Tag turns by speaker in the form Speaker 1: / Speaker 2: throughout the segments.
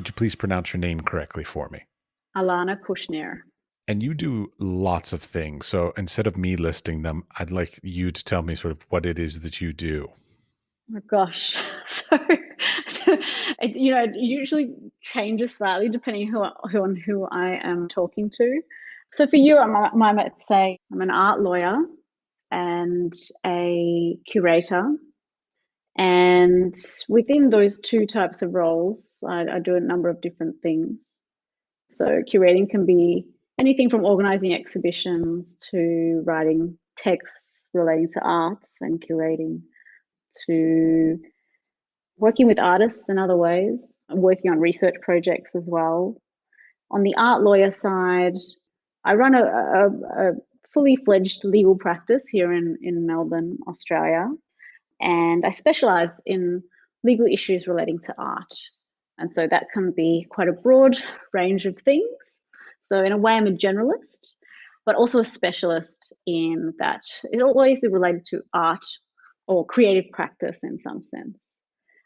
Speaker 1: would you please pronounce your name correctly for me?
Speaker 2: Alana Kushnir.
Speaker 1: And you do lots of things. So instead of me listing them, I'd like you to tell me sort of what it is that you do.
Speaker 2: Oh gosh. So it usually changes slightly depending who I am talking to. So for you, I might say I'm an art lawyer and a curator. And within those two types of roles, I do a number of different things. So curating can be anything from organizing exhibitions to writing texts relating to arts and curating to working with artists in other ways, working on research projects as well. On the art lawyer side, I run a fully fledged legal practice here in Melbourne, Australia, and I specialize in legal issues relating to art. And so that can be quite a broad range of things. So, in a way, I'm a generalist, but also a specialist in that it always is related to art or creative practice in some sense.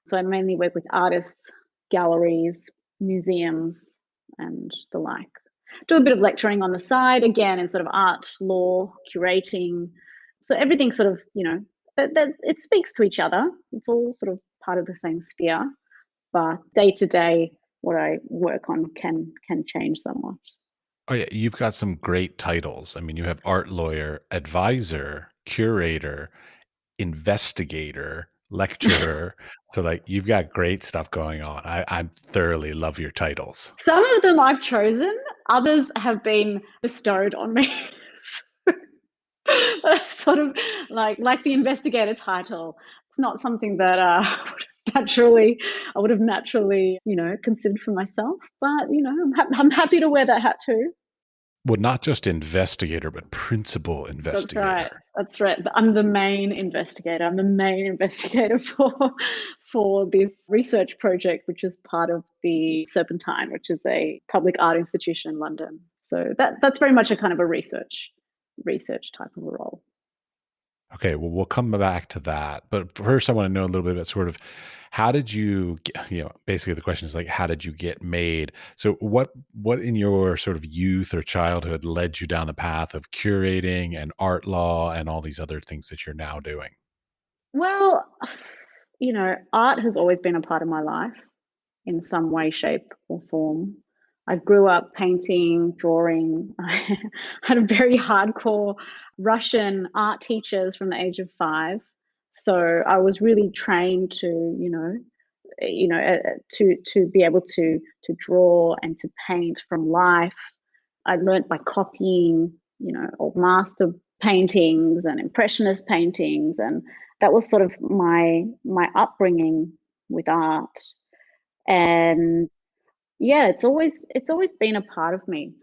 Speaker 2: So, I mainly work with artists, galleries, museums, and the like. Do a bit of lecturing on the side, again, in sort of art, law, curating. So, everything sort of, that it speaks to each other. It's all sort of part of the same sphere, but day to day, what I work on can change somewhat.
Speaker 1: Oh, yeah. You've got some great titles. I mean, you have art lawyer, advisor, curator, investigator, lecturer. So, like, you've got great stuff going on. I thoroughly love your titles.
Speaker 2: Some of them I've chosen, others have been bestowed on me. Sort of like the investigator title. It's not something that I would have naturally, considered for myself. But I'm happy to wear that hat too.
Speaker 1: Well, not just investigator, but principal
Speaker 2: That's right.
Speaker 1: investigator.
Speaker 2: That's right. I'm the main investigator. I'm the main investigator for this research project, which is part of the Serpentine, which is a public art institution in London. So that's very much a kind of a research type of a role.
Speaker 1: Okay, well, we'll come back to that. But first, I want to know a little bit about sort of how did you get, basically the question is like, how did you get made? So what in your sort of youth or childhood led you down the path of curating and art law and all these other things that you're now doing?
Speaker 2: Well, art has always been a part of my life in some way, shape, or form. I grew up painting, drawing. I had a very hardcore Russian art teachers from the age of 5. So I was really trained to, to be able to draw and to paint from life. I learnt by copying, old master paintings and impressionist paintings, and that was sort of my upbringing with art. And yeah, it's always been a part of me.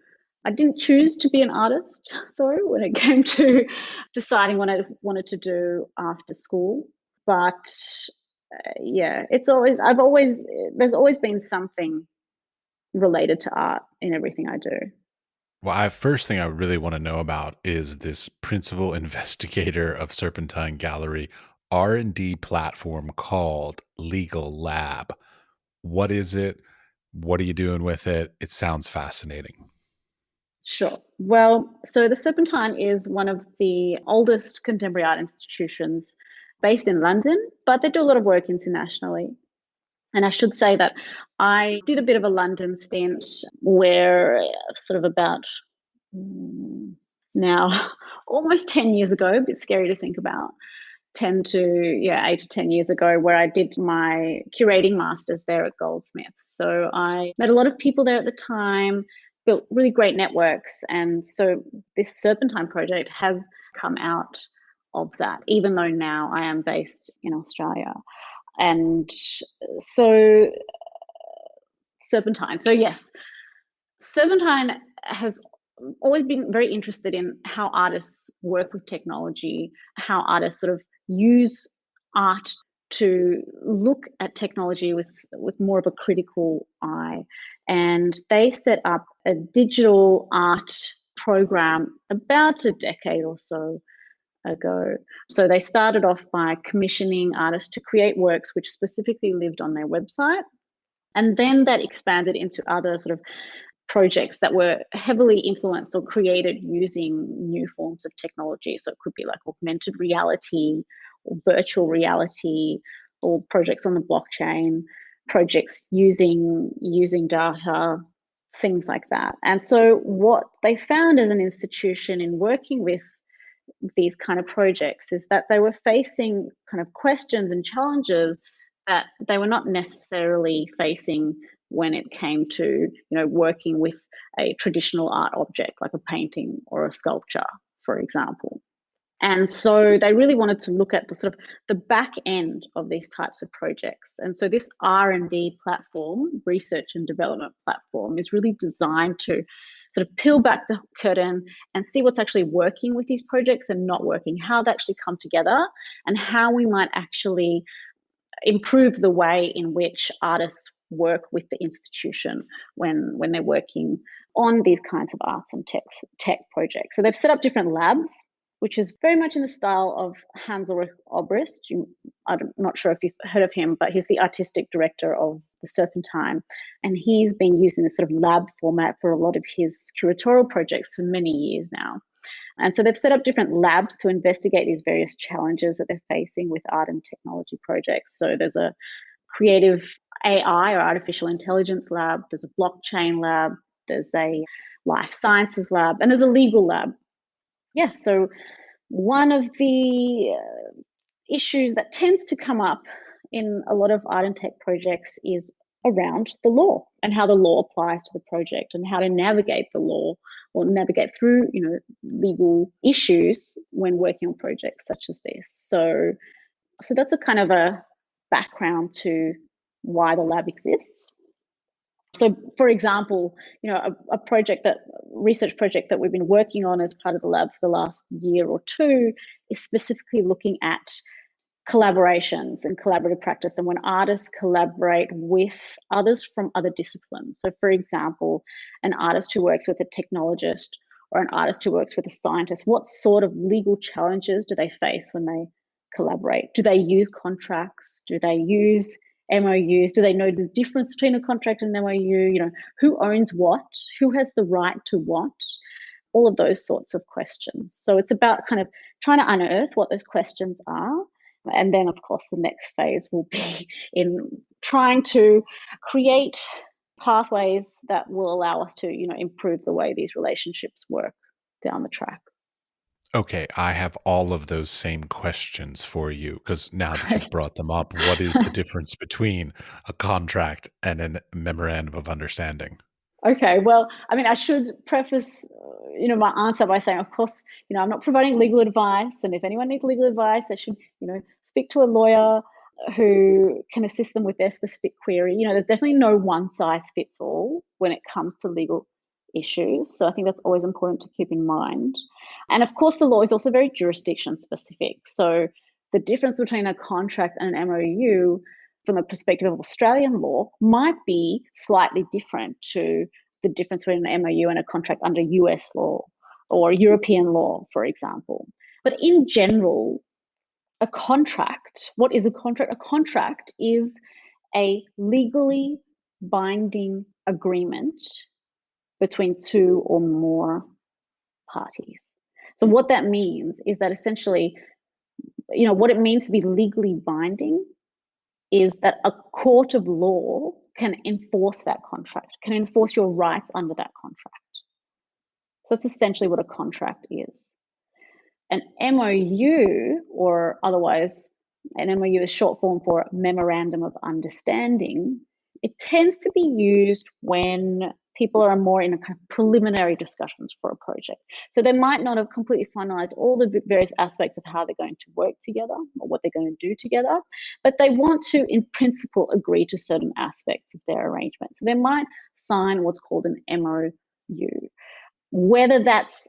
Speaker 2: I didn't choose to be an artist though when it came to deciding what I wanted to do after school. But yeah, there's always been something related to art in everything I do.
Speaker 1: Well, I first thing I really want to know about is this principal investigator of Serpentine Gallery R&D platform called Legal Lab. What is it? What are you doing with it? It sounds fascinating.
Speaker 2: Sure. Well, so the Serpentine is one of the oldest contemporary art institutions based in London, but they do a lot of work internationally. And I should say that I did a bit of a London stint where sort of about now almost 10 years ago, a bit scary to think about, 10 to, yeah, 8 to 10 years ago, where I did my curating masters there at Goldsmith. So I met a lot of people there at the time, built really great networks. And so this Serpentine project has come out of that, even though now I am based in Australia. And so Serpentine. So yes, Serpentine has always been very interested in how artists work with technology, how artists sort of use art to look at technology with more of a critical eye. And they set up a digital art program about a decade or so ago. So they started off by commissioning artists to create works which specifically lived on their website. And then that expanded into other sort of projects that were heavily influenced or created using new forms of technology. So it could be like augmented reality or virtual reality, or projects on the blockchain, projects using data, things like that. And so what they found as an institution in working with these kind of projects is that they were facing kind of questions and challenges that they were not necessarily facing when it came to, working with a traditional art object like a painting or a sculpture, for example. And so they really wanted to look at the sort of the back end of these types of projects. And so this R&D platform, research and development platform, is really designed to sort of peel back the curtain and see what's actually working with these projects and not working, how they actually come together, and how we might actually improve the way in which artists work with the institution when they're working on these kinds of arts and tech projects. So they've set up different labs, which is very much in the style of Hans Ulrich Obrist. I'm not sure if you've heard of him, but he's the artistic director of the Serpentine. And he's been using this sort of lab format for a lot of his curatorial projects for many years now. And so they've set up different labs to investigate these various challenges that they're facing with art and technology projects. So there's a creative AI or artificial intelligence lab, there's a blockchain lab, there's a life sciences lab, and there's a legal lab. Yes, so one of the issues that tends to come up in a lot of art and tech projects is around the law and how the law applies to the project and how to navigate the law or navigate through, legal issues when working on projects such as this. So that's a kind of a background to why the lab exists. So, for example, a research project that we've been working on as part of the lab for the last year or two is specifically looking at collaborations and collaborative practice, and when artists collaborate with others from other disciplines. So, for example, an artist who works with a technologist or an artist who works with a scientist, what sort of legal challenges do they face when they collaborate? Do they use contracts? Do they use MOUs? Do they know the difference between a contract and an MOU? Who owns what? Who has the right to what? All of those sorts of questions. So it's about kind of trying to unearth what those questions are. And then, of course, the next phase will be in trying to create pathways that will allow us to, improve the way these relationships work down the track.
Speaker 1: Okay, I have all of those same questions for you because now that you've
Speaker 2: Great.
Speaker 1: brought them up, what is the difference between a contract and a memorandum of understanding?
Speaker 2: Okay, well, I mean, I should preface, my answer by saying, of course, I'm not providing legal advice, and if anyone needs legal advice, they should, speak to a lawyer who can assist them with their specific query. There's definitely no one size fits all when it comes to legal issues, so I think that's always important to keep in mind. And of course, the law is also very jurisdiction specific. So the difference between a contract and an MOU from the perspective of Australian law might be slightly different to the difference between an MOU and a contract under US law or European law, for example. But in general, a contract, what is a contract? A contract is a legally binding agreement between two or more parties. So what that means is that essentially, what it means to be legally binding is that a court of law can enforce that contract, can enforce your rights under that contract. So that's essentially what a contract is. An MOU, or otherwise, an MOU is short form for Memorandum of Understanding. It tends to be used when people are more in a kind of preliminary discussions for a project. So they might not have completely finalized all the various aspects of how they're going to work together or what they're going to do together, but they want to, in principle, agree to certain aspects of their arrangement. So they might sign what's called an MOU. Whether that's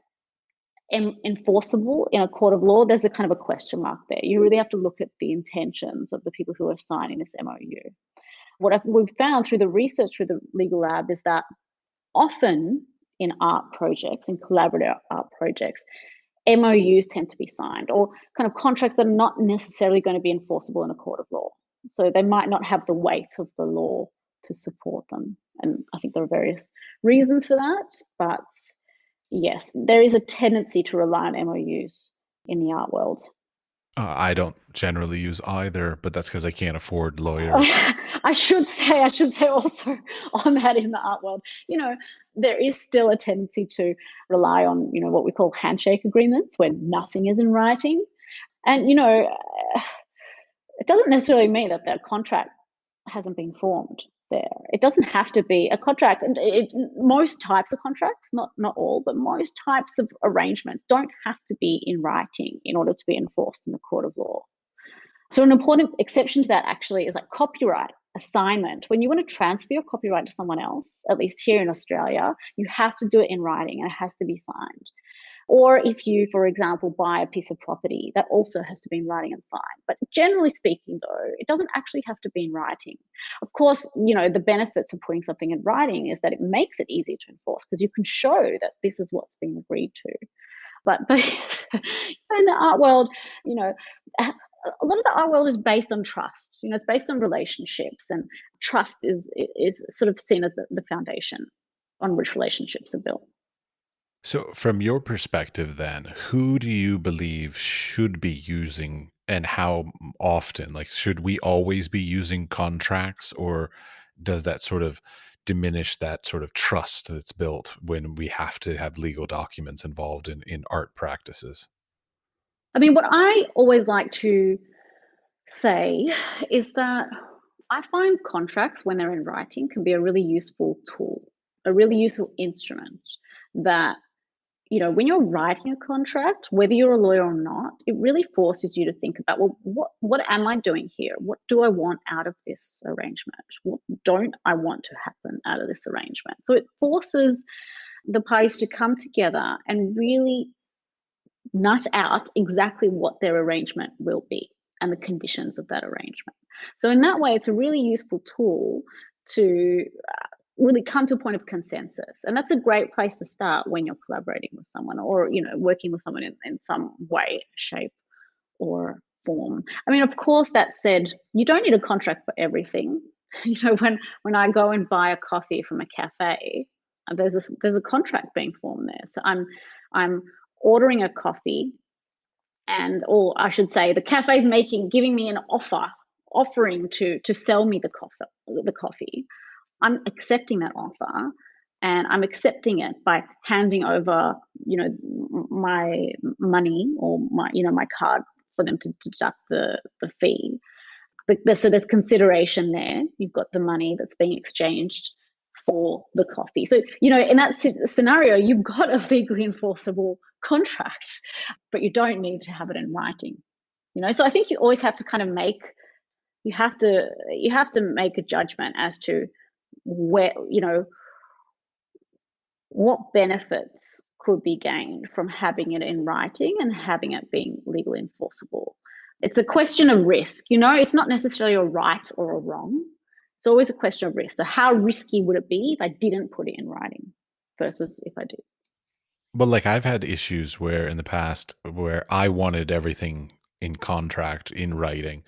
Speaker 2: enforceable in a court of law, there's a kind of a question mark there. You really have to look at the intentions of the people who are signing this MOU. What we've found through the research through the legal lab is that often in art projects, in collaborative art projects, MOUs tend to be signed, or kind of contracts that are not necessarily going to be enforceable in a court of law. So they might not have the weight of the law to support them. And I think there are various reasons for that, but yes, there is a tendency to rely on MOUs in the art world.
Speaker 1: I don't generally use either, but that's because I can't afford lawyers.
Speaker 2: I should say also on that in the art world, there is still a tendency to rely on, what we call handshake agreements where nothing is in writing. And, it doesn't necessarily mean that the contract hasn't been formed there. It doesn't have to be a contract. And most types of contracts, not all, but most types of arrangements don't have to be in writing in order to be enforced in the court of law. So an important exception to that actually is like copyright assignment. When you want to transfer your copyright to someone else, at least here in Australia, you have to do it in writing and it has to be signed. Or if you, for example, buy a piece of property, that also has to be in writing and signed. But generally speaking, though, it doesn't actually have to be in writing. Of course, the benefits of putting something in writing is that it makes it easier to enforce because you can show that this is what's been agreed to. But in the art world, a lot of the art world is based on trust. It's based on relationships, and trust is sort of seen as the foundation on which relationships are built.
Speaker 1: So, from your perspective, then, who do you believe should be using and how often? Like, should we always be using contracts, or does that sort of diminish that sort of trust that's built when we have to have legal documents involved in art practices?
Speaker 2: I mean, what I always like to say is that I find contracts, when they're in writing, can be a really useful tool, a really useful instrument that, when you're writing a contract, whether you're a lawyer or not, it really forces you to think about, well, what am I doing here? What do I want out of this arrangement? What don't I want to happen out of this arrangement? So it forces the parties to come together and really nut out exactly what their arrangement will be and the conditions of that arrangement. So in that way, it's a really useful tool to really come to a point of consensus. And that's a great place to start when you're collaborating with someone or, working with someone in some way, shape, or form. I mean, of course, that said, you don't need a contract for everything. When I go and buy a coffee from a cafe, there's a contract being formed there. So I'm ordering a coffee, or I should say, the cafe's giving me an offering to sell me the coffee. I'm accepting that offer, and I'm accepting it by handing over, my money or my card for them to deduct the fee. So there's consideration there. You've got the money that's being exchanged for the coffee. So, in that scenario, you've got a legally enforceable contract, but you don't need to have it in writing. So I think you always have to kind of you have to make a judgment as to where, what benefits could be gained from having it in writing and having it being legally enforceable. It's a question of risk, it's not necessarily a right or a wrong. It's always a question of risk. So how risky would it be if I didn't put it in writing versus if I did?
Speaker 1: But like I've had issues where in the past where I wanted everything in contract, in writing,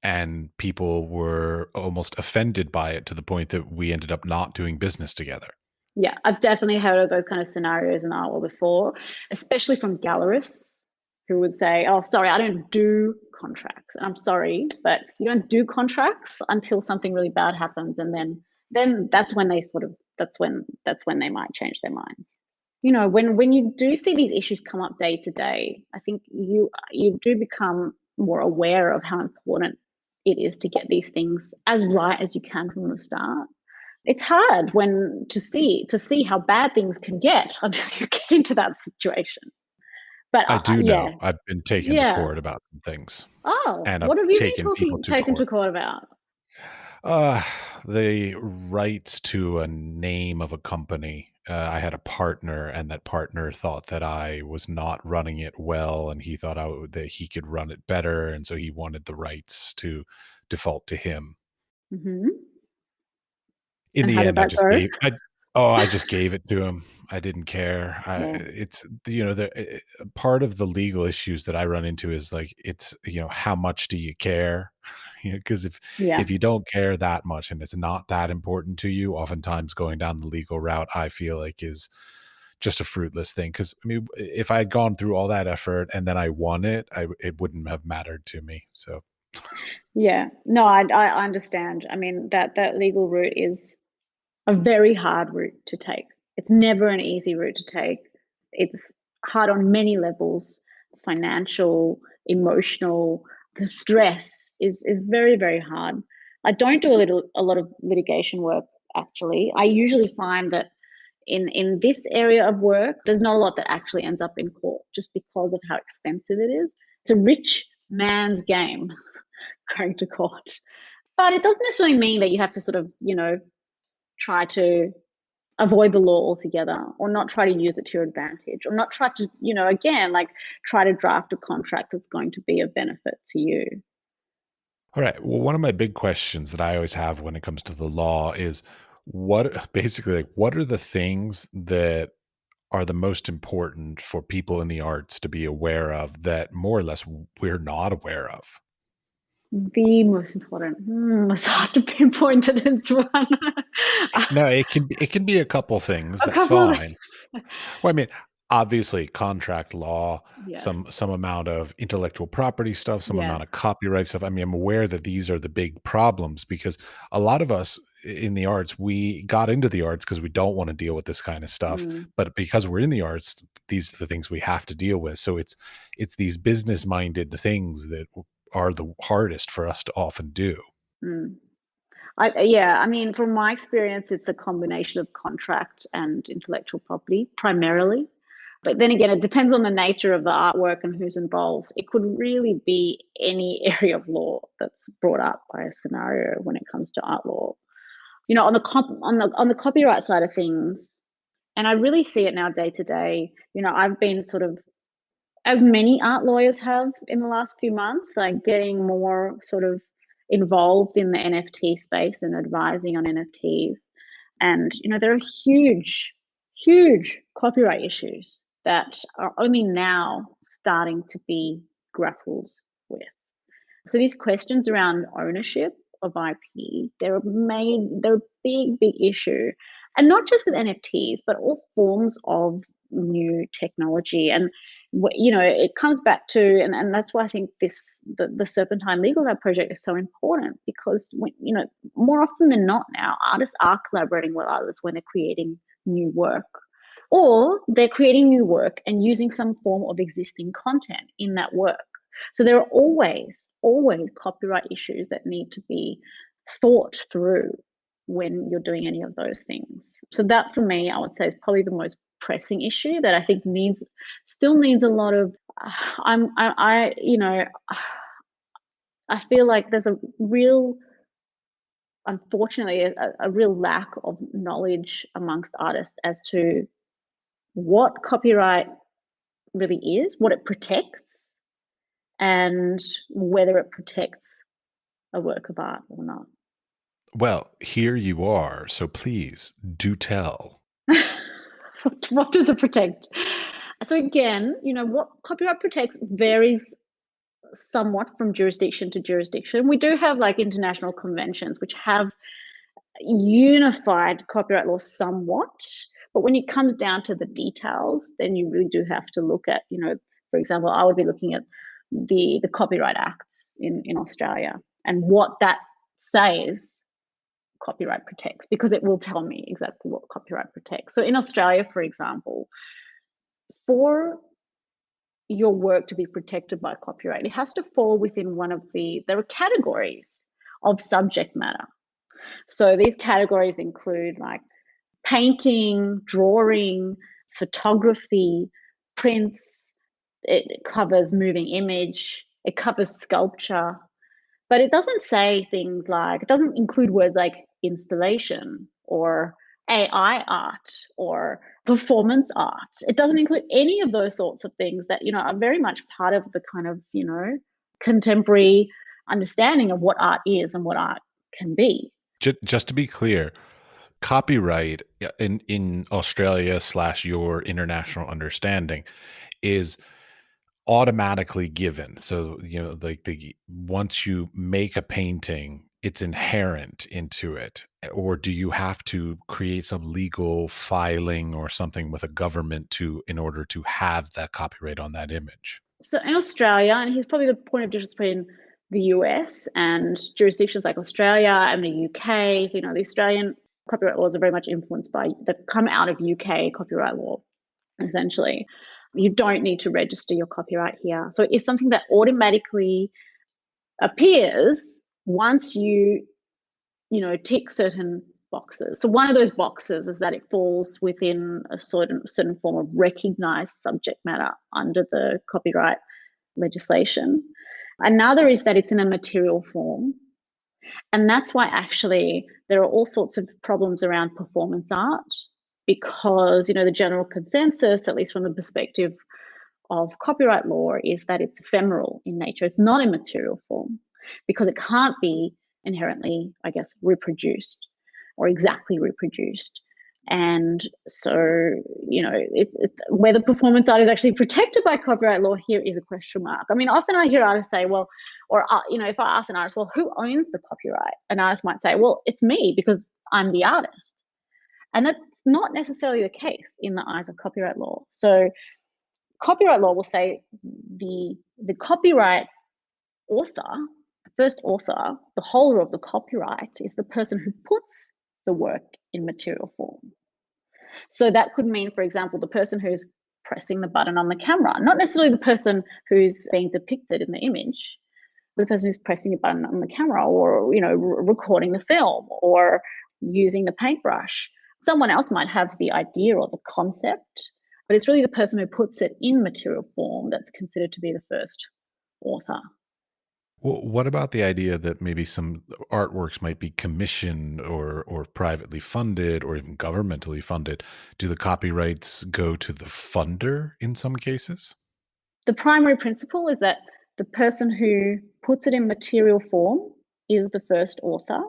Speaker 1: and people were almost offended by it to the point that we ended up not doing business together.
Speaker 2: Yeah, I've definitely heard of those kind of scenarios in art world before, especially from gallerists who would say, "Oh, sorry, I don't do contracts." And I'm sorry, but you don't do contracts until something really bad happens, and then that's when that's when they might change their minds. When you do see these issues come up day to day, I think you do become more aware of how important it is to get these things as right as you can from the start. It's hard when to see how bad things can get until you get into that situation. But
Speaker 1: I do
Speaker 2: yeah,
Speaker 1: know. I've been taken to
Speaker 2: yeah.
Speaker 1: court about some things,
Speaker 2: Oh,
Speaker 1: and I've
Speaker 2: what have you been
Speaker 1: taken people to
Speaker 2: taken
Speaker 1: court.
Speaker 2: to court about?
Speaker 1: Uh, the rights to a name of a company. I had a partner, and that partner thought that I was not running it well, and he thought that he could run it better, and so he wanted the rights to default to him.
Speaker 2: Hmm.
Speaker 1: In
Speaker 2: And
Speaker 1: the
Speaker 2: how did
Speaker 1: end, I
Speaker 2: that
Speaker 1: just
Speaker 2: go?
Speaker 1: Oh, I just gave it to him. I didn't care.
Speaker 2: Yeah,
Speaker 1: It's part of the legal issues that I run into is like it's how much do you care? Because
Speaker 2: yeah.
Speaker 1: if you don't care that much and it's not that important to you, oftentimes going down the legal route, I feel like is just a fruitless thing. Because I mean, if I had gone through all that effort and then I won it, it wouldn't have mattered to me. So
Speaker 2: Yeah. No, I understand. I mean, that legal route is a very hard route to take. It's never an easy route to take. It's hard on many levels, financial, emotional. The stress is very, very hard. I don't do a lot of litigation work actually. I usually find that in this area of work, there's not a lot that actually ends up in court just because of how expensive it is. It's a rich man's game going to court. But it doesn't necessarily mean that you have to sort of, try to avoid the law altogether or not try to use it to your advantage or not try to, again, like try to draft a contract that's going to be of benefit to you.
Speaker 1: all right. Well, one of my big questions that I always have when it comes to the law is what basically like what are the things that are the most important for people in the arts to be aware of that more or less we're not aware of?
Speaker 2: The most important. It's hard to pinpoint it in one.
Speaker 1: No, it can be a couple things.
Speaker 2: A
Speaker 1: That's
Speaker 2: couple of
Speaker 1: fine. Well, I mean, obviously, contract law,
Speaker 2: yeah,
Speaker 1: some amount of intellectual property stuff, some
Speaker 2: yeah,
Speaker 1: amount of copyright stuff. I mean, I'm aware that these are the big problems because a lot of us in the arts, we got into the arts because we don't want to deal with this kind of stuff.
Speaker 2: mm,
Speaker 1: But because we're in the arts, these are the things we have to deal with. So it's these business minded things that are the hardest for us to often do.
Speaker 2: mm. Yeah, I mean, from my experience, it's a combination of contract and intellectual property primarily. But then again, it depends on the nature of the artwork and who's involved. It could really be any area of law that's brought up by a scenario when it comes to art law. On the copyright side of things, and I really see it now day to day. I've been sort of, as many art lawyers have in the last few months, like getting more sort of involved in the NFT space and advising on NFTs. And, there are huge, huge copyright issues that are only now starting to be grappled with. So these questions around ownership of IP, they're a big, big issue. And not just with NFTs, but all forms of new technology. And it comes back to, and that's why I think the Serpentine Legal Lab project is so important because more often than not now, artists are collaborating with others when they're creating new work. Or they're creating new work and using some form of existing content in that work. So there are always, always copyright issues that need to be thought through when you're doing any of those things. So that for me, I would say is probably the most pressing issue that I think still needs a lot of I feel like there's a real unfortunately a real lack of knowledge amongst artists as to what copyright really is, what it protects, and whether it protects a work of art or not.
Speaker 1: Well, here you are, so please do tell.
Speaker 2: What does it protect? So again, what copyright protects varies somewhat from jurisdiction to jurisdiction. We do have like international conventions which have unified copyright law somewhat, but when it comes down to the details, then you really do have to look at, for example, I would be looking at the Copyright Acts in Australia and what that says copyright protects because it will tell me exactly what copyright protects. So in Australia, for example, for your work to be protected by copyright, it has to fall within there are categories of subject matter. So these categories include like painting, drawing, photography, prints. It covers moving image. It covers sculpture. But it doesn't say things like, it doesn't include words like installation or AI art or performance art. It doesn't include any of those sorts of things that, are very much part of the kind of, contemporary understanding of what art is and what art can be.
Speaker 1: Just to be clear, copyright in Australia slash your international understanding is automatically given. So, like the once you make a painting, it's inherent into it. Or do you have to create some legal filing or something with a government to in order to have that copyright on that image?
Speaker 2: So in Australia, and here's probably the point of difference between the US and jurisdictions like Australia and the UK. So, the Australian copyright laws are very much influenced by that come out of UK copyright law, essentially. You don't need to register your copyright here. So it's something that automatically appears once tick certain boxes. So one of those boxes is that it falls within a certain form of recognized subject matter under the copyright legislation. Another is that it's in a material form. And that's why actually there are all sorts of problems around performance art because, the general consensus, at least from the perspective of copyright law, is that it's ephemeral in nature. It's not in material form because it can't be inherently, I guess, reproduced or exactly reproduced. And so, it's whether performance art is actually protected by copyright law here is a question mark. I mean, often I hear artists say, well, or, if I ask an artist, well, who owns the copyright? An artist might say, well, it's me because I'm the artist. And that's not necessarily the case in the eyes of copyright law. So copyright law will say the copyright author, the first author, the holder of the copyright is the person who puts the work in material form. So that could mean, for example, the person who's pressing the button on the camera, not necessarily the person who's being depicted in the image, but the person who's pressing a button on the camera or, recording the film or using the paintbrush. Someone else might have the idea or the concept, but it's really the person who puts it in material form that's considered to be the first author.
Speaker 1: Well, what about the idea that maybe some artworks might be commissioned or privately funded or even governmentally funded? Do the copyrights go to the funder in some cases?
Speaker 2: The primary principle is that the person who puts it in material form is the first author,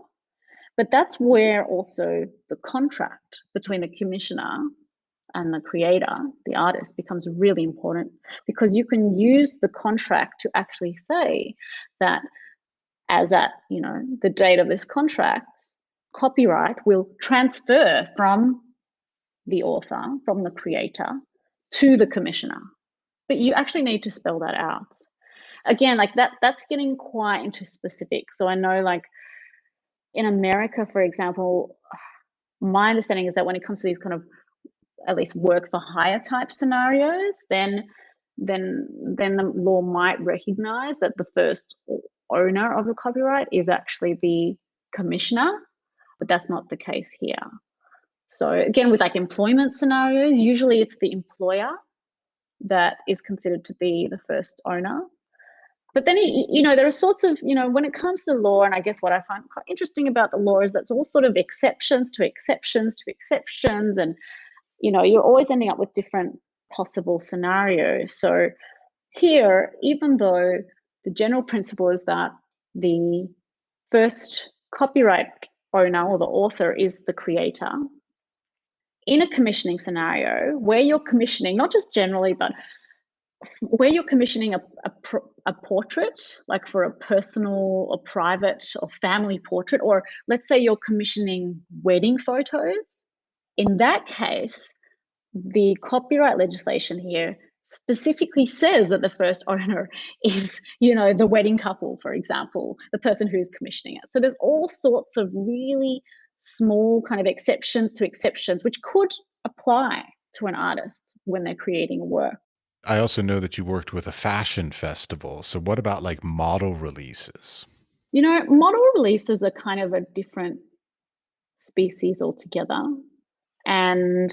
Speaker 2: but that's where also the contract between the commissioner and the creator, the artist, becomes really important because you can use the contract to actually say that as at, the date of this contract, copyright will transfer from the author, from the creator, to the commissioner. But you actually need to spell that out. Again, like that's getting quite into specifics. So I know like in America, for example, my understanding is that when it comes to these kind of at least work for hire type scenarios, then the law might recognize that the first owner of the copyright is actually the commissioner, but that's not the case here. So again, with like employment scenarios, usually it's the employer that is considered to be the first owner. But then, there are sorts of, when it comes to the law, and I guess what I find quite interesting about the law is that's all sort of exceptions to exceptions to exceptions. And, you're always ending up with different possible scenarios. So here, even though the general principle is that the first copyright owner or the author is the creator, in a commissioning scenario where you're commissioning, not just generally, but where you're commissioning a portrait, like for a personal or private or family portrait, or let's say you're commissioning wedding photos, in that case, the copyright legislation here specifically says that the first owner is, the wedding couple, for example, the person who's commissioning it. So there's all sorts of really small kind of exceptions to exceptions, which could apply to an artist when they're creating a work.
Speaker 1: I also know that you worked with a fashion festival. So what about like model releases?
Speaker 2: Model releases are kind of a different species altogether. And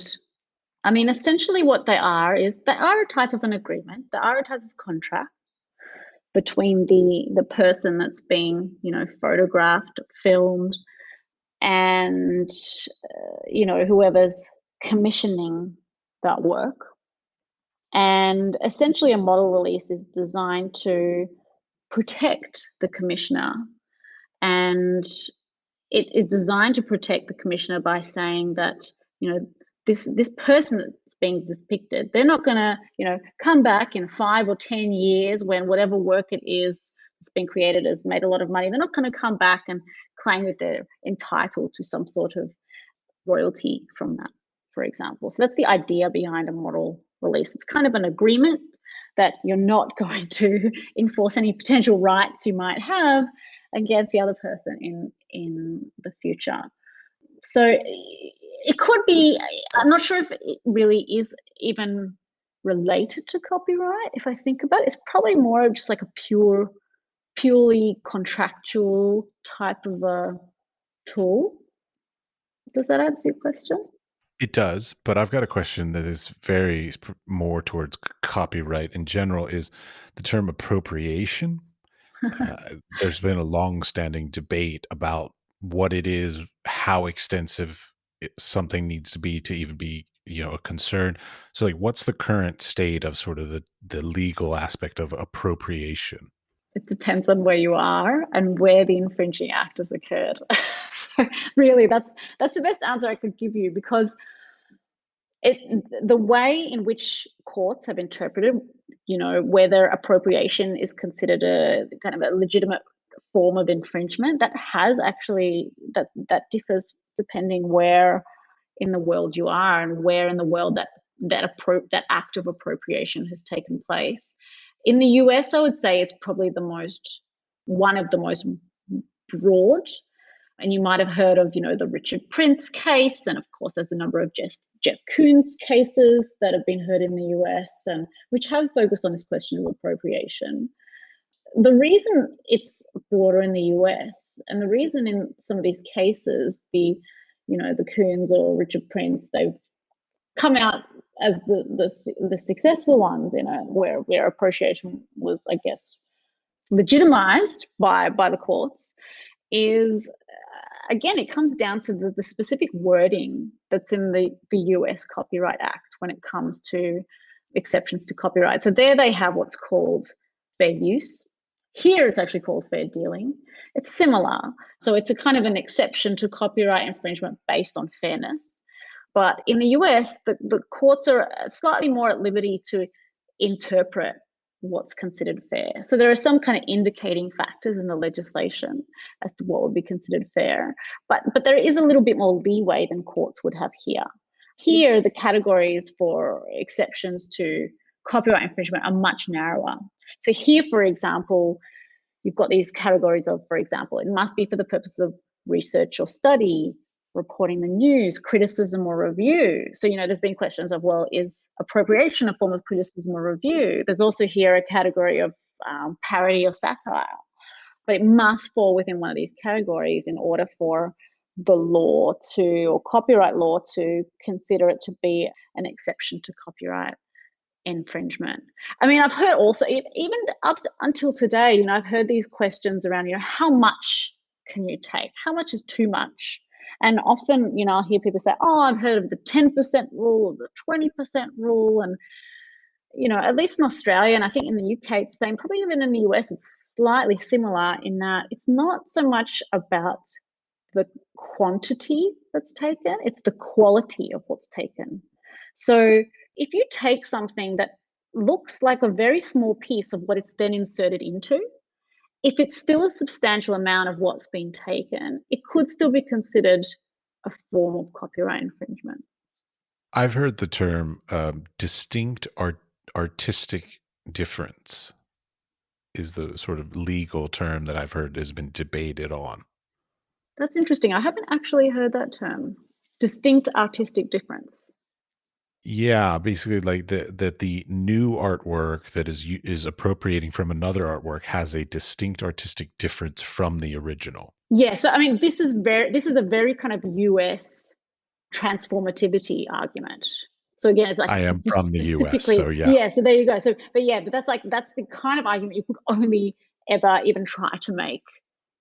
Speaker 2: I mean, essentially what they are is they are a type of an agreement. They are a type of contract between the person that's being, photographed, filmed, and, whoever's commissioning that work. And essentially a model release is designed to protect the commissioner and it is designed to protect the commissioner by saying that, you know, this person that's being depicted, they're not going to, you know, come back in 5 or 10 years when whatever work it is that's been created has made a lot of money. They're not going to come back and claim that they're entitled to some sort of royalty from that, for example. So that's the idea behind a model release. It's kind of an agreement that you're not going to enforce any potential rights you might have against the other person in the future. So it could be, I'm not sure if it really is even related to copyright. If I think about it, it's probably more of just like a purely contractual type of a tool. Does that answer your question?
Speaker 1: It does, but I've got a question that is very more towards copyright in general. Is the term appropriation? There's been a long-standing debate about what it is, how extensive something needs to be to even be, a concern. So, like, what's the current state of sort of the legal aspect of appropriation?
Speaker 2: It depends on where you are and where the infringing act has occurred. So really, that's the best answer I could give you, because the way in which courts have interpreted, whether appropriation is considered a kind of a legitimate form of infringement, that has actually that differs depending where in the world you are and where in the world that act of appropriation has taken place. In the US, I would say it's probably one of the most broad. And you might have heard of, the Richard Prince case, and of course, there's a number of Jeff Koons cases that have been heard in the US, and which have focused on this question of appropriation. The reason it's broader in the US, and the reason in some of these cases, the Koons or Richard Prince, they've come out as the successful ones, where appropriation was, I guess, legitimized by the courts, is again, it comes down to the specific wording that's in the US Copyright Act when it comes to exceptions to copyright. So there they have what's called fair use. Here it's actually called fair dealing. It's similar. So it's a kind of an exception to copyright infringement based on fairness. But in the US, the courts are slightly more at liberty to interpret what's considered fair. So there are some kind of indicating factors in the legislation as to what would be considered fair. But there is a little bit more leeway than courts would have here. Here, the categories for exceptions to copyright infringement are much narrower. So here, for example, you've got these categories of, for example, it must be for the purpose of research or study, reporting the news, criticism or review. So, there's been questions of, well, is appropriation a form of criticism or review? There's also here a category of parody or satire, but it must fall within one of these categories in order for the law or copyright law to consider it to be an exception to copyright infringement. I mean, I've heard also, even up until today, I've heard these questions around, how much can you take? How much is too much? And often, I'll hear people say, oh, I've heard of the 10% rule or the 20% rule. And, at least in Australia, and I think in the UK, it's the same, probably even in the US, it's slightly similar in that it's not so much about the quantity that's taken, it's the quality of what's taken. So if you take something that looks like a very small piece of what it's then inserted into, if it's still a substantial amount of what's been taken, it could still be considered a form of copyright infringement.
Speaker 1: I've heard the term distinct artistic difference is the sort of legal term that I've heard has been debated on.
Speaker 2: That's interesting. I haven't actually heard that term. Distinct artistic difference.
Speaker 1: Yeah, basically like that the new artwork that is appropriating from another artwork has a distinct artistic difference from the original.
Speaker 2: Yeah, so I mean, this is a very kind of US transformativity argument. So again, it's like
Speaker 1: I am from the US, so
Speaker 2: specifically,
Speaker 1: yeah.
Speaker 2: yeah. So there you go. So, but that's the kind of argument you could only ever even try to make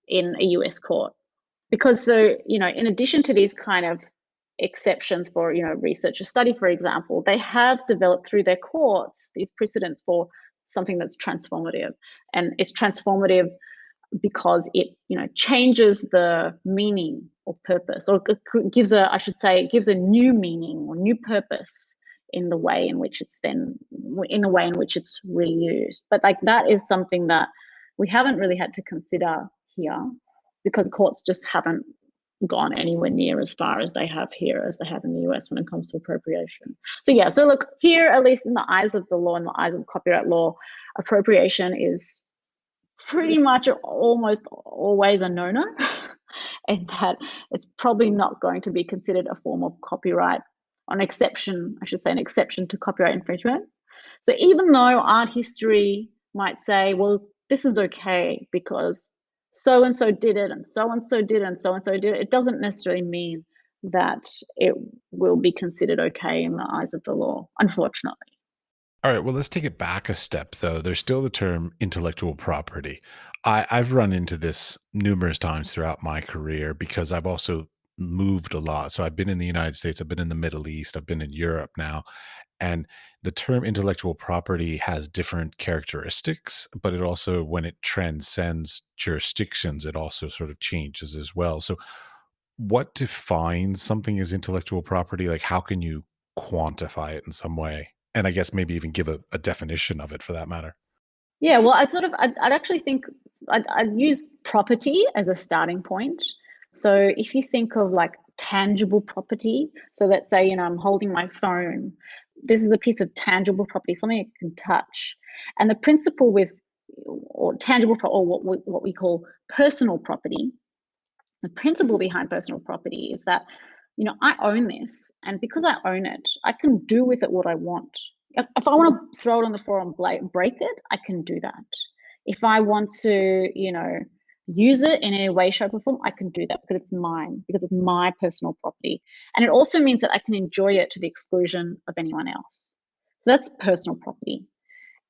Speaker 2: in a US court, because in addition to these kind of exceptions for research or study, for example, they have developed through their courts these precedents for something that's transformative, and it's transformative because it, changes the meaning or purpose, or gives a new meaning or new purpose in the way in which it's reused. But like that is something that we haven't really had to consider here, because courts just haven't gone anywhere near as far as they have here, as they have in the US when it comes to appropriation. So look, here, at least in the eyes of the law, in the eyes of copyright law, appropriation is pretty much almost always a no-no, and that it's probably not going to be considered a form of copyright, an exception to copyright infringement. So even though art history might say, well, this is okay because so and so did it, and so and so did it, and so and so did it, it doesn't necessarily mean that it will be considered okay in the eyes of the law, unfortunately.
Speaker 1: All right, well, let's take it back a step, though. There's still the term intellectual property. I've run into this numerous times throughout my career because I've also moved a lot. So I've been in the United States, I've been in the Middle East, I've been in Europe now. And the term intellectual property has different characteristics, but it also, when it transcends jurisdictions, it also sort of changes as well. So, what defines something as intellectual property? Like, how can you quantify it in some way? And I guess maybe even give a definition of it for that matter.
Speaker 2: Yeah, well, I'd actually think I'd use property as a starting point. So if you think of like tangible property, so let's say, I'm holding my phone. This is a piece of tangible property, something I can touch. And the principle with, or tangible, or what we call personal property, the principle behind personal property is that, I own this, and because I own it, I can do with it what I want. If I want to throw it on the floor and break it, I can do that. If I want to, use it in any way, shape, or form, I can do that because it's mine, because it's my personal property. And it also means that I can enjoy it to the exclusion of anyone else. So that's personal property.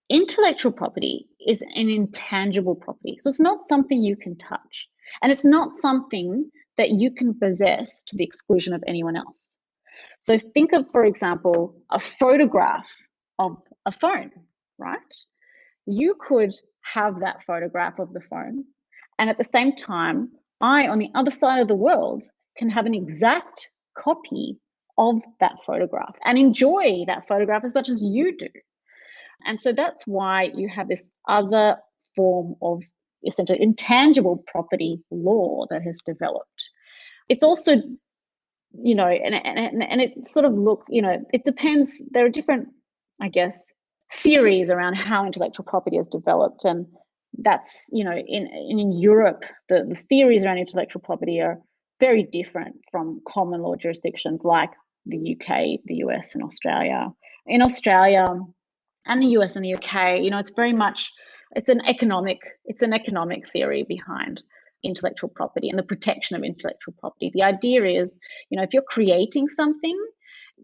Speaker 2: Intellectual property is an intangible property. So it's not something you can touch. And it's not something that you can possess to the exclusion of anyone else. So think of, for example, a photograph of a phone, right? You could have that photograph of the phone. And at the same time, I, on the other side of the world, can have an exact copy of that photograph and enjoy that photograph as much as you do. And so that's why you have this other form of essentially intangible property law that has developed. It's also, and it sort of it depends. There are different, I guess, theories around how intellectual property has developed. And that's, in Europe, the theories around intellectual property are very different from common law jurisdictions like the UK, the US, and Australia. In Australia, and the US and the UK, it's very much, it's an economic theory behind intellectual property and the protection of intellectual property. The idea is, if you're creating something,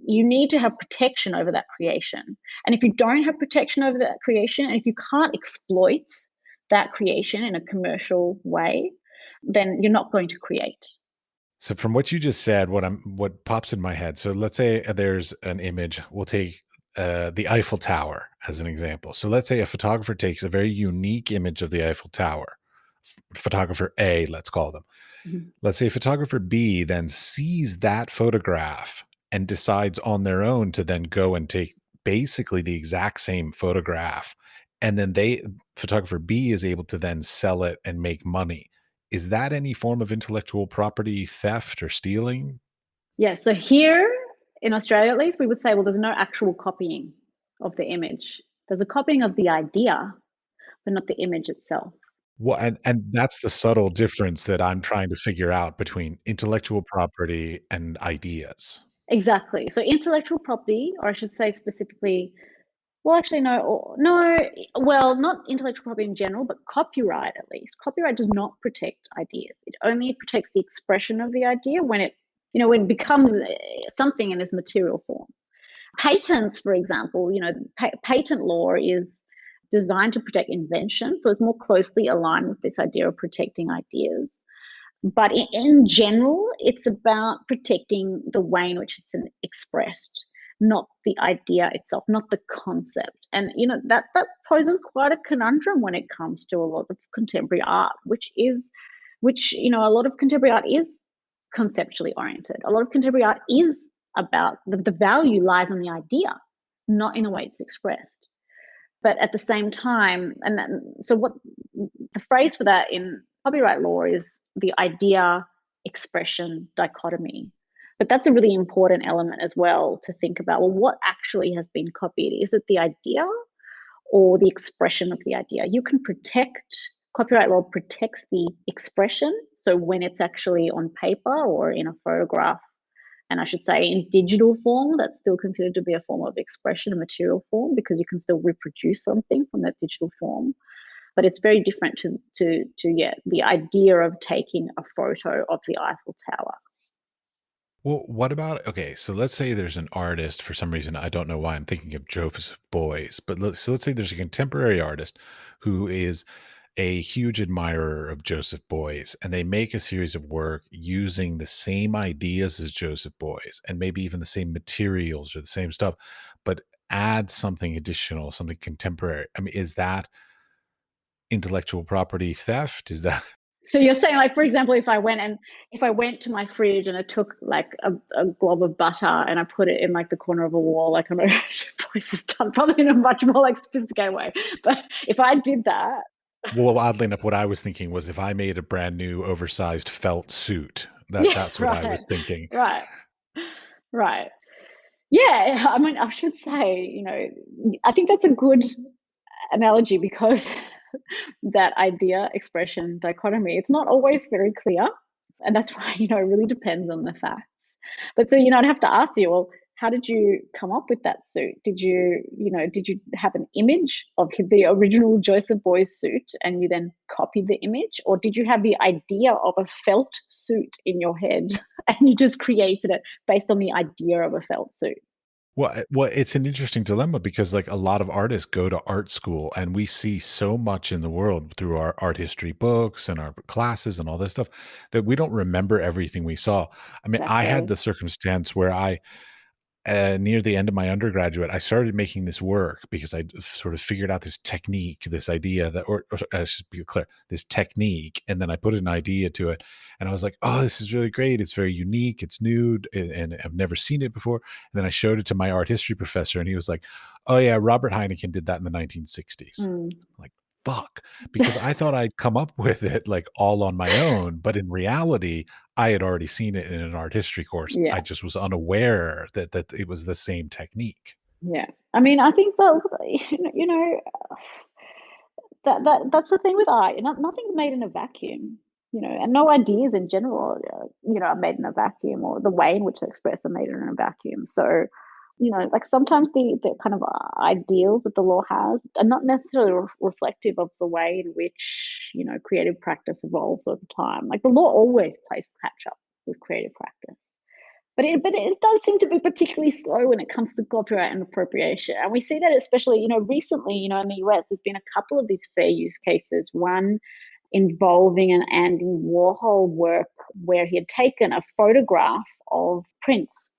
Speaker 2: you need to have protection over that creation. And if you don't have protection over that creation, and if you can't exploit that creation in a commercial way, then you're not going to create.
Speaker 1: So from what you just said, what pops in my head. So let's say there's an image. We'll take the Eiffel Tower as an example. So let's say a photographer takes a very unique image of the Eiffel Tower. Photographer A, let's call them.
Speaker 2: Mhm.
Speaker 1: Let's say photographer B then sees that photograph and decides on their own to then go and take basically the exact same photograph. And then photographer B is able to then sell it and make money. Is that any form of intellectual property theft or stealing?
Speaker 2: Yeah, so here in Australia, at least, we would say, well, there's no actual copying of the image. There's a copying of the idea, but not the image itself.
Speaker 1: Well, and that's the subtle difference that I'm trying to figure out between intellectual property and ideas.
Speaker 2: Exactly. So intellectual property, or I should say specifically, well, actually, no, well, not intellectual property in general, but copyright at least. Copyright does not protect ideas. It only protects the expression of the idea when when it becomes something in its material form. Patents, for example, patent law is designed to protect invention, so it's more closely aligned with this idea of protecting ideas. But in general, it's about protecting the way in which it's expressed. not the idea itself, not the concept. And that poses quite a conundrum when it comes to a lot of contemporary art, which a lot of contemporary art is conceptually oriented. A lot of contemporary art is about the value lies in the idea, not in the way it's expressed. But at the same time, so what the phrase for that in copyright law is the idea expression dichotomy. But that's a really important element as well to think about. Well, what actually has been copied? Is it the idea or the expression of the idea? You can protect, copyright law protects the expression. So when it's actually on paper or in a photograph, and I should say in digital form, that's still considered to be a form of expression, a material form, because you can still reproduce something from that digital form. But it's very different to the idea of taking a photo of the Eiffel Tower.
Speaker 1: Well, what about okay, so let's say there's an artist for some reason, I don't know why I'm thinking of Joseph Beuys, but let's say there's a contemporary artist who is a huge admirer of Joseph Beuys, and they make a series of work using the same ideas as Joseph Beuys and maybe even the same materials or the same stuff, but add something additional, something contemporary. I mean, is that intellectual property theft? Is that
Speaker 2: So you're saying, like, for example, if I went to my fridge and I took like a glob of butter and I put it in like the corner of a wall, like I know voice is done probably in a much more like sophisticated way. But if I did that,
Speaker 1: well, oddly enough, what I was thinking was if I made a brand new oversized felt suit,
Speaker 2: yeah,
Speaker 1: that's what I
Speaker 2: right,
Speaker 1: was thinking.
Speaker 2: right, right. Yeah, I mean, I should say, I think that's a good analogy because that idea expression dichotomy, it's not always very clear. And that's why, it really depends on the facts. But so, I'd have to ask you, well, how did you come up with that suit? Did you have an image of the original Joseph Beuys suit and you then copied the image? Or did you have the idea of a felt suit in your head and you just created it based on the idea of a felt suit?
Speaker 1: Well, it's an interesting dilemma because, like, a lot of artists go to art school, and we see so much in the world through our art history books and our classes and all this stuff that we don't remember everything we saw. I mean, I had
Speaker 2: Exactly.
Speaker 1: the circumstance where near the end of my undergraduate, I started making this work because I sort of figured out this technique, this idea that, or I should be clear, this technique, and then I put an idea to it, and I was like, "Oh, this is really great! It's very unique. It's new, and I've never seen it before." And then I showed it to my art history professor, and he was like, "Oh yeah, Robert Heineken did that in the 1960s."
Speaker 2: Mm.
Speaker 1: I'm like, "Fuck," because I thought I'd come up with it like all on my own, but in reality, I had already seen it in an art history course. I
Speaker 2: Yeah.
Speaker 1: just was unaware that it was the same technique.
Speaker 2: Yeah. I mean, I think that, that's the thing with art. Nothing's made in a vacuum, and no ideas in general, are made in a vacuum, or the way in which they're expressed are made in a vacuum. So, like sometimes the kind of ideals that the law has are not necessarily reflective of the way in which creative practice evolves over time. Like the law always plays catch up with creative practice. But it does seem to be particularly slow when it comes to copyright and appropriation. And we see that especially, recently, in the US, there's been a couple of these fair use cases. One involving an Andy Warhol work where he had taken a photograph of Prince.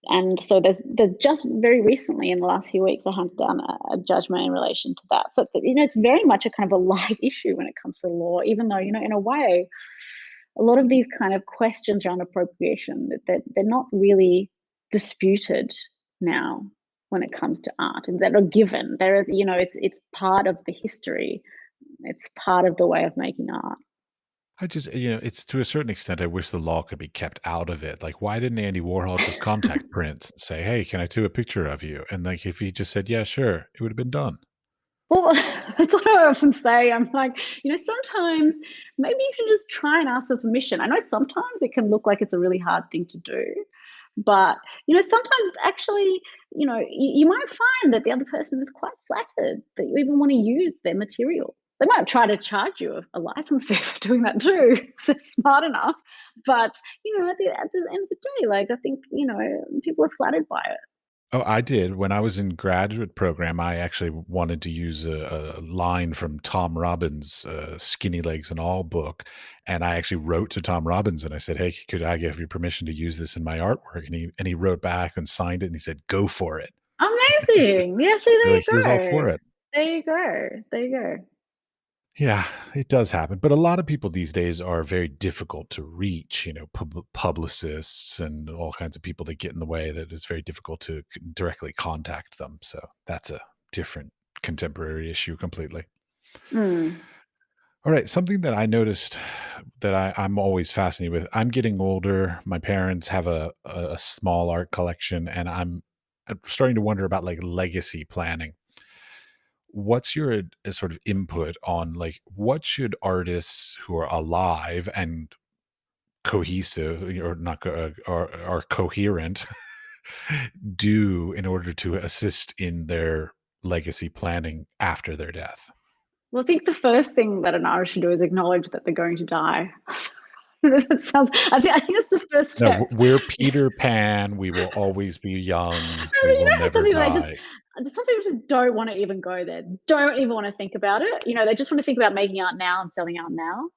Speaker 2: And so there's just very recently in the last few weeks, I handed down a judgment in relation to that. So, it's very much a kind of a live issue when it comes to the law, even though, in a way, a lot of these kind of questions around appropriation that they're not really disputed now when it comes to art, and that are given. They're it's part of the history. It's part of the way of making art.
Speaker 1: I just, it's to a certain extent, I wish the law could be kept out of it. Like, why didn't Andy Warhol just contact Prince and say, "Hey, can I do a picture of you?" And like, if he just said, "Yeah, sure," it would have been done.
Speaker 2: Well, that's what I often say. I'm like, sometimes maybe you should just try and ask for permission. I know sometimes it can look like it's a really hard thing to do, but sometimes actually, you might find that the other person is quite flattered that you even want to use their material. They might try to charge you a license fee for doing that too, if they're smart enough. But at the end of the day, like I think people are flattered by it.
Speaker 1: Oh, I did. When I was in graduate program, I actually wanted to use a line from Tom Robbins' "Skinny Legs and All" book, and I actually wrote to Tom Robbins and I said, "Hey, could I give you permission to use this in my artwork?" And he wrote back and signed it and he said, "Go for it." So,
Speaker 2: Amazing. Yeah, see, there you
Speaker 1: like, he was all for
Speaker 2: go.
Speaker 1: it.
Speaker 2: There you go. There you go.
Speaker 1: Yeah, it does happen, but a lot of people these days are very difficult to reach, publicists and all kinds of people that get in the way that it's very difficult to directly contact them. So that's a different contemporary issue completely.
Speaker 2: Mm.
Speaker 1: All right, something that I noticed that I'm always fascinated with. I'm getting older. My parents have a small art collection, and I'm starting to wonder about like legacy planning. What's your sort of input on like what should artists who are alive and cohesive or not or are coherent do in order to assist in their legacy planning after their death?
Speaker 2: Well, I think the first thing that an artist should do is acknowledge that they're going to die. That sounds. I think that's the first
Speaker 1: No,
Speaker 2: step.
Speaker 1: we're Peter Pan. We will always be young. We
Speaker 2: You
Speaker 1: will
Speaker 2: know how some
Speaker 1: never
Speaker 2: people they just
Speaker 1: die.
Speaker 2: some people just don't want to even go there. Don't even want to think about it. They just want to think about making art now and selling art now.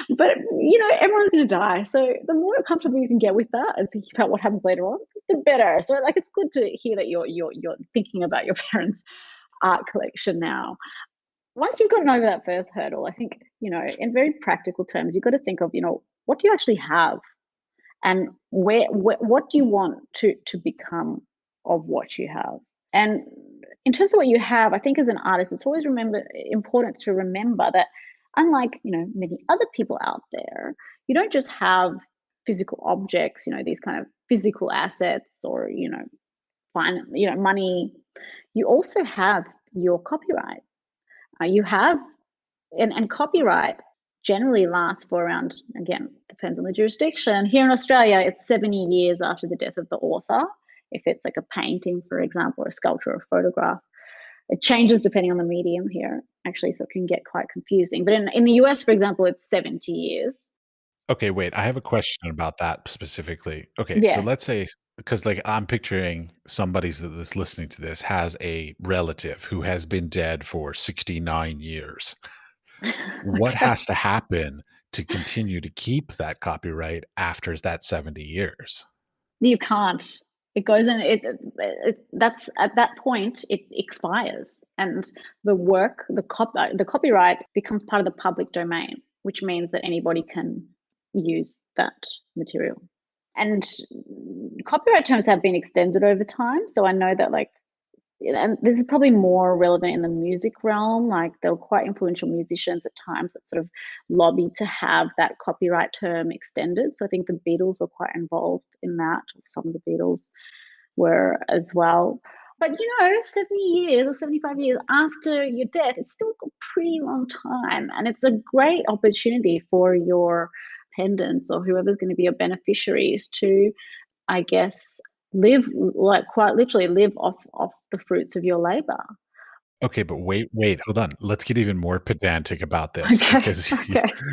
Speaker 2: But everyone's going to die. So the more comfortable you can get with that and thinking about what happens later on, the better. So like it's good to hear that you're thinking about your parents' art collection now. Once you've gotten over that first hurdle, I think, in very practical terms, you've got to think of, what do you actually have? And what do you want to become of what you have? And in terms of what you have, I think as an artist, it's always important to remember that unlike many other people out there, you don't just have physical objects, these kind of physical assets or money. You also have your copyright. You have and copyright generally lasts for around, again, depends on the jurisdiction. Here in Australia, it's 70 years after the death of the author. If it's like a painting, for example, or a sculpture or a photograph, it changes depending on the medium here, actually, so it can get quite confusing. But in the US, for example, it's 70 years.
Speaker 1: Okay, wait, I have a question about that specifically. Okay, so let's
Speaker 2: Yes.
Speaker 1: say because like I'm picturing somebody's that's listening to this has a relative who has been dead for 69 years. What
Speaker 2: Okay.
Speaker 1: has to happen to continue to keep that copyright after that 70 years?
Speaker 2: You can't. It goes in. That's at that point it expires, and the copyright becomes part of the public domain, which means that anybody can use that material. And copyright terms have been extended over time, so I know that and this is probably more relevant in the music realm. Like there were quite influential musicians at times that sort of lobbied to have that copyright term extended. So I think the Beatles were quite involved in that. Some of the Beatles were as well. But 70 years or 75 years after your death, it's still a pretty long time. And it's a great opportunity for your pendants or whoever's going to be your beneficiaries to, I guess, live, like, quite literally live off the fruits of your labor.
Speaker 1: Okay, but wait, hold on. Let's get even more pedantic about this
Speaker 2: Okay,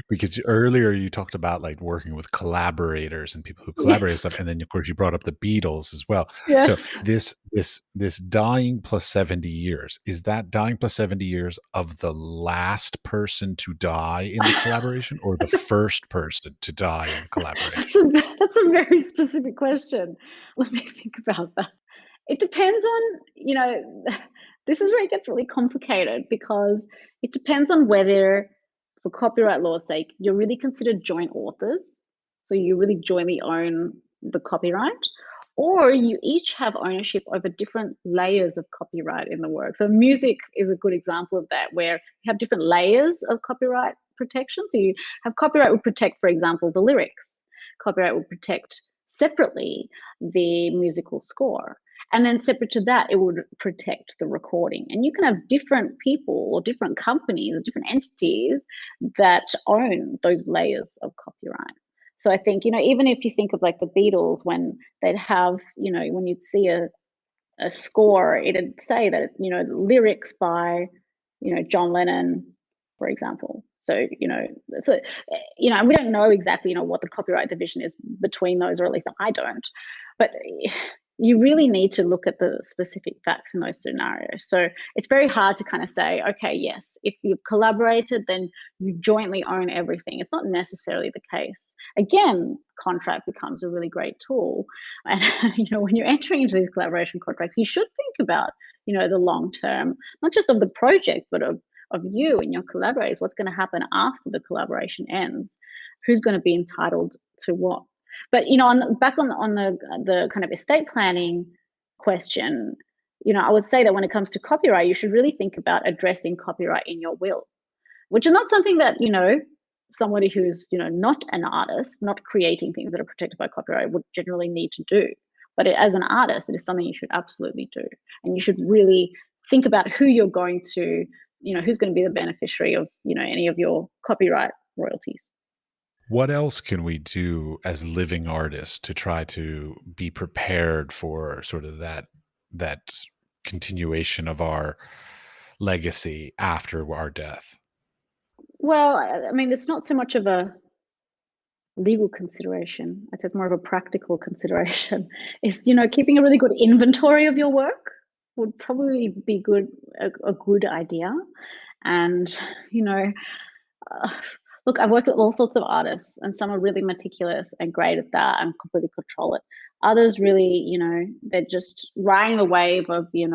Speaker 1: because
Speaker 2: okay.
Speaker 1: earlier you talked about like working with collaborators and people who collaborate and
Speaker 2: Yes,
Speaker 1: stuff, and then of course you brought up the Beatles as well. So
Speaker 2: yes.
Speaker 1: this dying plus 70 years, is that dying plus 70 years of the last person to die in the collaboration or the first person to die in the
Speaker 2: That's
Speaker 1: collaboration?
Speaker 2: a that's a very specific question. Let me think about that. It depends on, this is where it gets really complicated because it depends on whether, for copyright law's sake, you're really considered joint authors. So you really jointly own the copyright, or you each have ownership over different layers of copyright in the work. So music is a good example of that, where you have different layers of copyright protection. So you have copyright would protect, for example, the lyrics. Copyright would protect separately the musical score. And then separate to that, it would protect the recording. And you can have different people or different companies or different entities that own those layers of copyright. So I think, even if you think of like the Beatles, when they'd have, when you'd see a score, it'd say that, lyrics by, John Lennon, for example. So, so, and we don't know exactly, what the copyright division is between those, or at least I don't. But you really need to look at the specific facts in those scenarios. So it's very hard to kind of say, okay, yes, if you've collaborated, then you jointly own everything. It's not necessarily the case. Again, contract becomes a really great tool. And when you're entering into these collaboration contracts, you should think about, the long term, not just of the project, but of you and your collaborators. What's going to happen after the collaboration ends? Who's going to be entitled to what? But back on the kind of estate planning question, I would say that when it comes to copyright, you should really think about addressing copyright in your will, which is not something that somebody who's not an artist, not creating things that are protected by copyright would generally need to do. But as an artist, it is something you should absolutely do, and you should really think about who you're going to, who's going to be the beneficiary of any of your copyright royalties.
Speaker 1: What else can we do as living artists to try to be prepared for sort of that continuation of our legacy after our death?
Speaker 2: Well, I mean, it's not so much of a legal consideration. I'd say it's more of a practical consideration. Is keeping a really good inventory of your work would probably be a good idea. And you know, uh, look, I've worked with all sorts of artists, and some are really meticulous and great at that and completely control it. Others really, they're just riding the wave of, being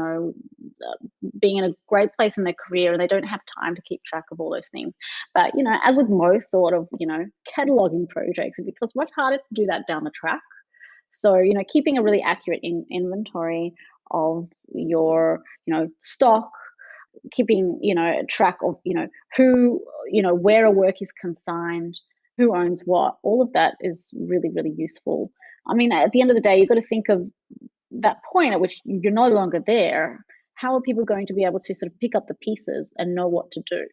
Speaker 2: in a great place in their career, and they don't have time to keep track of all those things. But, as with most sort of, cataloging projects, it becomes much harder to do that down the track. So, keeping a really accurate inventory of your, stock, keeping track of who where a work is consigned, who owns what, all of that is really, really useful. I mean, at the end of the day, you've got to think of that point at which you're no longer there. How are people going to be able to sort of pick up the pieces and know what to do?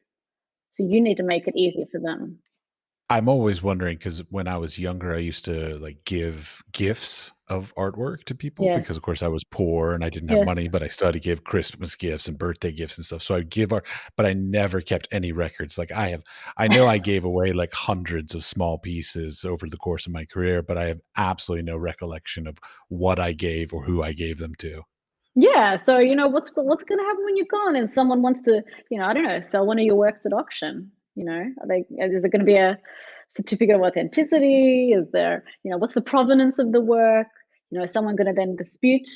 Speaker 2: So you need to make it easier for them.
Speaker 1: I'm always wondering because when I was younger, I used to like give gifts of artwork to people
Speaker 2: Yes,
Speaker 1: because, of course, I was poor and I didn't have
Speaker 2: yes.
Speaker 1: money, but I still had to give Christmas gifts and birthday gifts and stuff. So I give art, but I never kept any records. Like I know I gave away like hundreds of small pieces over the course of my career, but I have absolutely no recollection of what I gave or who I gave them to.
Speaker 2: Yeah, so what's going to happen when you're gone, and someone wants to, I don't know, sell one of your works at auction. Is there going to be a certificate of authenticity? Is there, what's the provenance of the work? Is someone going to then dispute?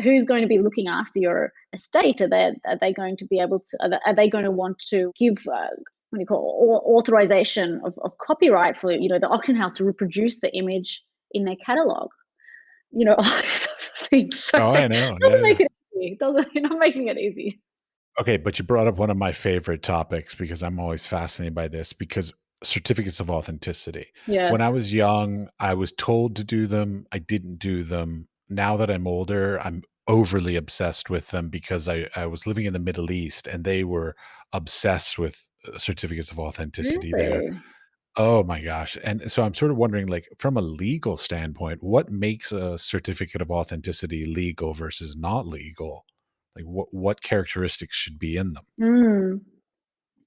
Speaker 2: Who's going to be looking after your estate? Are they going to be able to? Are they going to want to give? What do you call authorization of copyright for the auction house to reproduce the image in their catalog? All these sorts of things. So
Speaker 1: Oh, I
Speaker 2: it
Speaker 1: know.
Speaker 2: doesn't
Speaker 1: Yeah.
Speaker 2: make it easy. It doesn't, you're not making it easy.
Speaker 1: Okay, but you brought up one of my favorite topics because I'm always fascinated by this because certificates of authenticity. When
Speaker 2: Yes.
Speaker 1: I was young, I was told to do them. I didn't do them. Now that I'm older, I'm overly obsessed with them because I was living in the Middle East and they were obsessed with certificates of authenticity there.
Speaker 2: Really?
Speaker 1: Oh my gosh. And so I'm sort of wondering, like, from a legal standpoint, what makes a certificate of authenticity legal versus not legal? Like, what characteristics should be in them?
Speaker 2: Mm.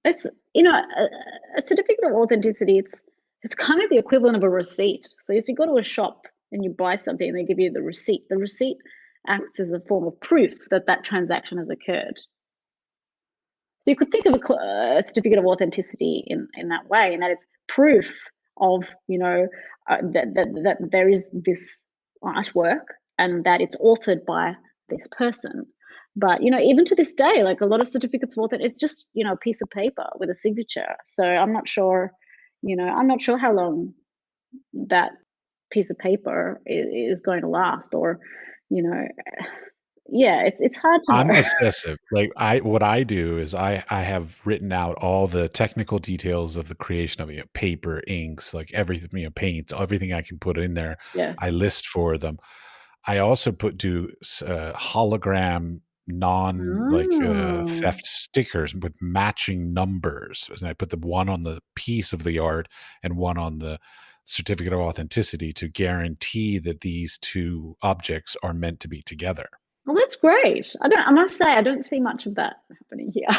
Speaker 2: It's a certificate of authenticity. It's kind of the equivalent of a receipt. So if you go to a shop and you buy something and they give you the receipt, acts as a form of proof that that transaction has occurred. So you could think of a certificate of authenticity in that way, and that it's proof of that there is this artwork and that it's authored by this person. But even to this day, like a lot of certificates of author, it's just a piece of paper with a signature. So I'm not sure, how long that piece of paper is going to last, or you know, yeah, it's hard to know.
Speaker 1: I'm obsessive. Like, what I do is I have written out all the technical details of the creation of it, paper, inks, like everything, paints, everything I can put in there,
Speaker 2: Yes.
Speaker 1: I list for them. I also hologram
Speaker 2: Oh.
Speaker 1: theft stickers with matching numbers, and I put the one on the piece of the art and one on the certificate of authenticity to guarantee that these 2 objects are meant to be together.
Speaker 2: Well, that's great. I must say, I don't see much of that happening here.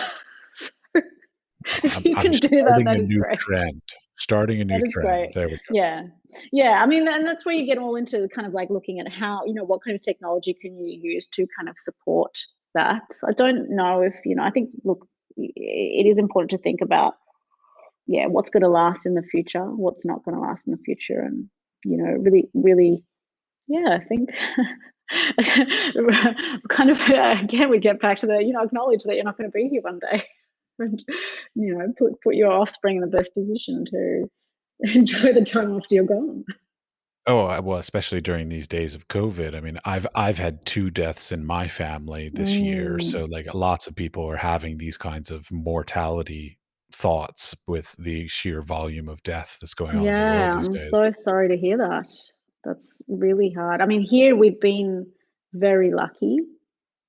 Speaker 2: If you
Speaker 1: I'm
Speaker 2: can do that,
Speaker 1: starting
Speaker 2: that
Speaker 1: a
Speaker 2: is
Speaker 1: new
Speaker 2: great.
Speaker 1: trend. Starting a
Speaker 2: That
Speaker 1: new
Speaker 2: is
Speaker 1: trend.
Speaker 2: great.
Speaker 1: There we go.
Speaker 2: Yeah. Yeah, I mean, and that's where you get all into kind of like looking at how, what kind of technology can you use to kind of support that. I don't know if, I think, look, it is important to think about, yeah, what's gonna last in the future, what's not gonna last in the future, and, really, really, yeah, I think kind of, again, we get back to the, acknowledge that you're not gonna be here one day and, put your offspring in the best position to enjoy the time after you're gone.
Speaker 1: Oh, well, especially during these days of COVID. I mean, I've had 2 deaths in my family this year,
Speaker 2: Mm.
Speaker 1: so, like, lots of people are having these kinds of mortality thoughts with the sheer volume of death that's going on in the world
Speaker 2: Yeah,
Speaker 1: these
Speaker 2: I'm
Speaker 1: days.
Speaker 2: so sorry to hear that. That's really hard. I mean, here we've been very lucky,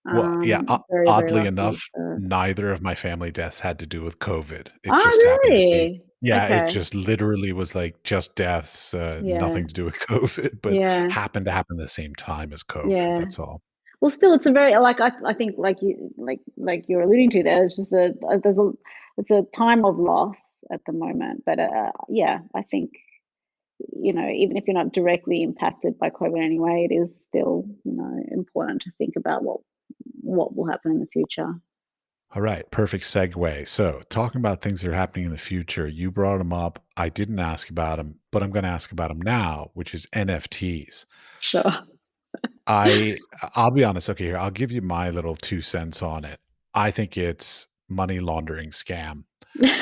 Speaker 1: Well, yeah,
Speaker 2: very, very
Speaker 1: oddly
Speaker 2: lucky.
Speaker 1: enough,
Speaker 2: So
Speaker 1: neither of my family deaths had to do with COVID. It
Speaker 2: oh,
Speaker 1: just happened to be,
Speaker 2: really?
Speaker 1: yeah, it
Speaker 2: Okay.
Speaker 1: just literally was, like, just deaths,
Speaker 2: Yeah,
Speaker 1: nothing to do with COVID, but
Speaker 2: yeah,
Speaker 1: happened to happen the same time as COVID,
Speaker 2: yeah.
Speaker 1: that's all.
Speaker 2: Well, still, it's a very like I think like you're alluding to there. It's just there's a it's a time of loss at the moment. But yeah, I think even if you're not directly impacted by COVID anyway, it is still important to think about what will happen in the future.
Speaker 1: All right, perfect segue. So, talking about things that are happening in the future, you brought them up. I didn't ask about them, but I'm going to ask about them now, which is NFTs.
Speaker 2: Sure.
Speaker 1: I I'll be honest. Okay, here I'll give you my little 2 cents on it. I think it's money laundering scam.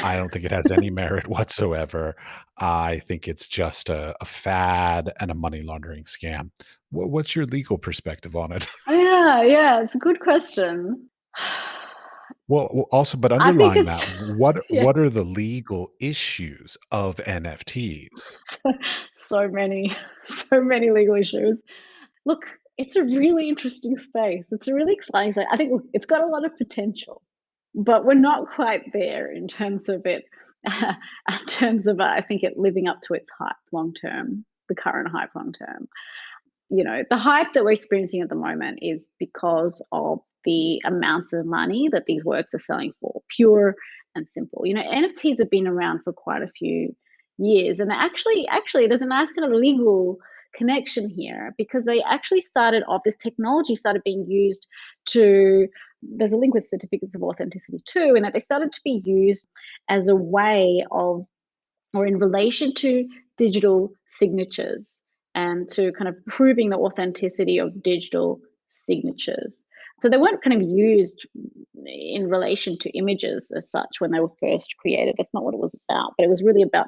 Speaker 1: I don't think it has any merit whatsoever. I think it's just a fad and a money laundering scam. What's your legal perspective on it?
Speaker 2: Yeah, yeah, it's a good question.
Speaker 1: Also, but
Speaker 2: I think
Speaker 1: underlying
Speaker 2: it's
Speaker 1: that, what
Speaker 2: yeah,
Speaker 1: what are the legal issues of NFTs?
Speaker 2: so, so many, so many legal issues. Look, it's a really interesting space. It's a really exciting space. I think look, it's got a lot of potential, but we're not quite there in terms of it. In terms of, I think it living up to its hype long term, the current hype long term. The hype that we're experiencing at the moment is because of the amounts of money that these works are selling for, pure and simple. NFTs have been around for quite a few years, and actually, there's a nice kind of legal connection here because they actually started off. This technology started being used to. There's a link with certificates of authenticity too, in that they started to be used as a way of or in relation to digital signatures and to kind of proving the authenticity of digital signatures. So they weren't kind of used in relation to images as such when they were first created. That's not what it was about, but it was really about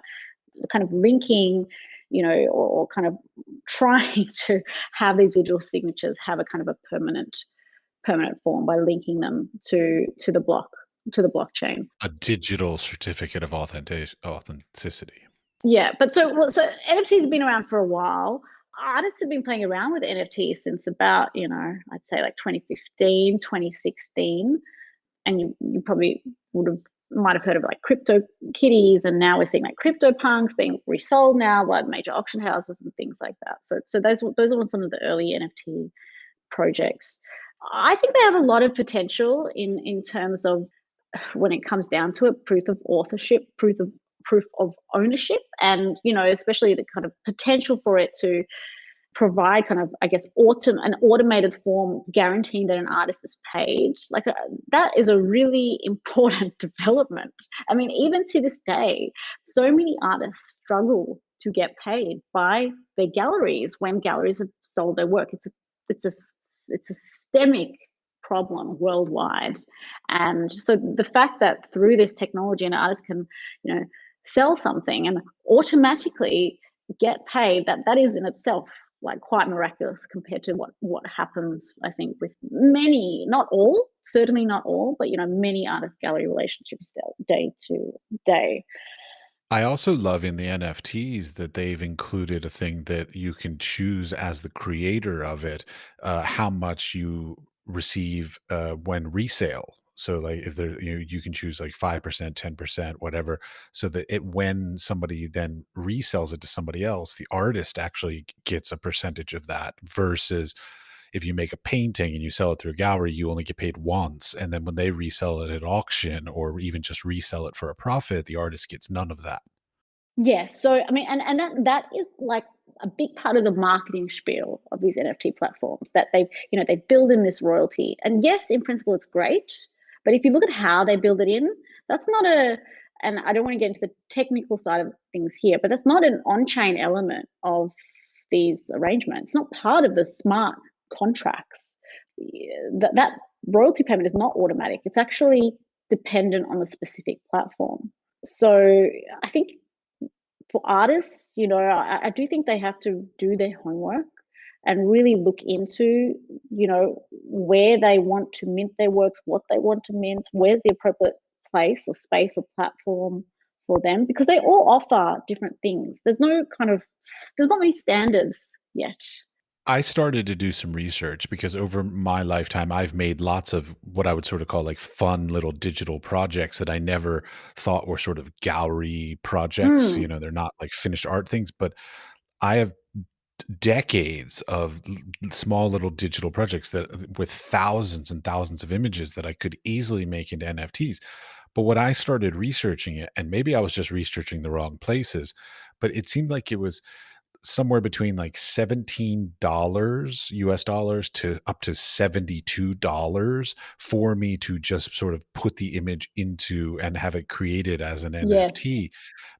Speaker 2: kind of linking, or kind of trying to have these digital signatures have a kind of a permanent form by linking them to the blockchain.
Speaker 1: A digital certificate of authenticity.
Speaker 2: Yeah, but so NFTs have been around for a while. Artists have been playing around with NFTs since about, I'd say like 2015, 2016. And you probably might have heard of like crypto kitties, and now we're seeing like crypto punks being resold now by major auction houses and things like that. So those are some of the early NFT projects. I think they have a lot of potential in terms of when it comes down to it, proof of authorship, proof of ownership, and especially the kind of potential for it to provide kind of, I guess, an automated form guaranteeing that an artist is paid. Like that is a really important development. I mean, even to this day, so many artists struggle to get paid by their galleries when galleries have sold their work. It's a it's a systemic problem worldwide. And so the fact that through this technology an artist can, you know, sell something and automatically get paid, that is in itself like quite miraculous compared to what happens, I think, with many, not all, certainly not all, but many artist gallery relationships day to day.
Speaker 1: I also love in the NFTs that they've included a thing that you can choose as the creator of it, how much you receive when resale. So, like, if there, you can choose like 5%, 10%, whatever, so that when somebody then resells it to somebody else, the artist actually gets a percentage of that. Versus if you make a painting and you sell it through a gallery, you only get paid once, and then when they resell it at auction or even just resell it for a profit, the artist gets none of that.
Speaker 2: Yes. So I mean, and that is like a big part of the marketing spiel of these NFT platforms, that they build in this royalty. And yes, in principle, it's great, but if you look at how they build it in, that's not a. And I don't want to get into the technical side of things here, but that's not an on-chain element of these arrangements. It's not part of the smart contracts. That royalty payment is not automatic. It's actually dependent on the specific platform. So I think for artists, I do think they have to do their homework and really look into, where they want to mint their works, what they want to mint, where's the appropriate place or space or platform for them, because they all offer different things. There's not many standards yet.
Speaker 1: I started to do some research because over my lifetime, I've made lots of what I would sort of call like fun little digital projects that I never thought were sort of gallery projects.
Speaker 2: Mm,
Speaker 1: They're not like finished art things, but I have decades of small little digital projects that with thousands and thousands of images that I could easily make into NFTs. But when I started researching it, and maybe I was just researching the wrong places, but it seemed like it was somewhere between like $17 US dollars to up to $72 for me to just sort of put the image into and have it created as an
Speaker 2: yes.
Speaker 1: NFT.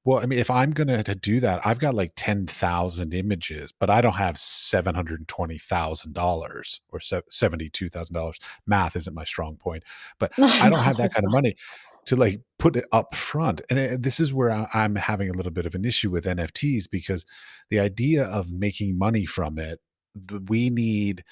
Speaker 1: Well, I mean, if I'm gonna to do that, I've got like 10,000 images, but I don't have $720,000 or $72,000. Math isn't my strong point, but
Speaker 2: No,
Speaker 1: I don't have
Speaker 2: math
Speaker 1: that
Speaker 2: is
Speaker 1: kind of
Speaker 2: not.
Speaker 1: money to like put it up front. And this is where I'm having a little bit of an issue with NFTs because the idea of making money from it, we need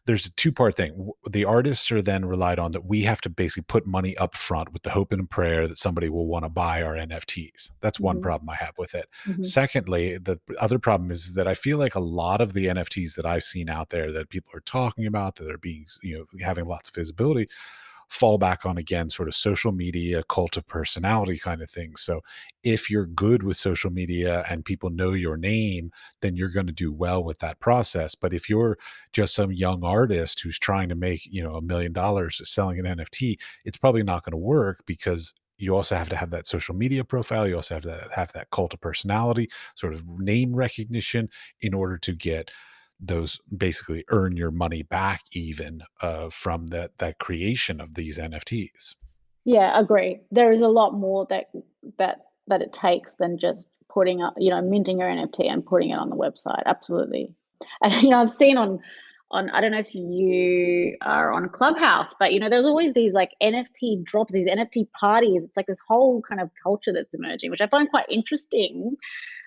Speaker 1: there's a two-part thing. The artists are then relied on that we have to basically put money up front with the hope and prayer that somebody will want to buy our NFTs. That's one
Speaker 2: Hmm.
Speaker 1: problem I have with it.
Speaker 2: Hmm.
Speaker 1: Secondly, the other problem is that I feel like a lot of the NFTs that I've seen out there that people are talking about that are being, having lots of visibility fall back on again sort of social media cult of personality kind of thing. So if you're good with social media and people know your name, then you're going to do well with that process. But if you're just some young artist who's trying to make $1 million selling an NFT, it's probably not going to work because you also have to have that social media profile. You also have that cult of personality, sort of name recognition in order to get those basically earn your money back even from that creation of these NFTs.
Speaker 2: Yeah, agree. There is a lot more that that it takes than just putting up, minting your NFT and putting it on the website. Absolutely. And I've seen on I don't know if you are on Clubhouse, but there's always these like NFT drops, these NFT parties. It's like this whole kind of culture that's emerging, which I find quite interesting.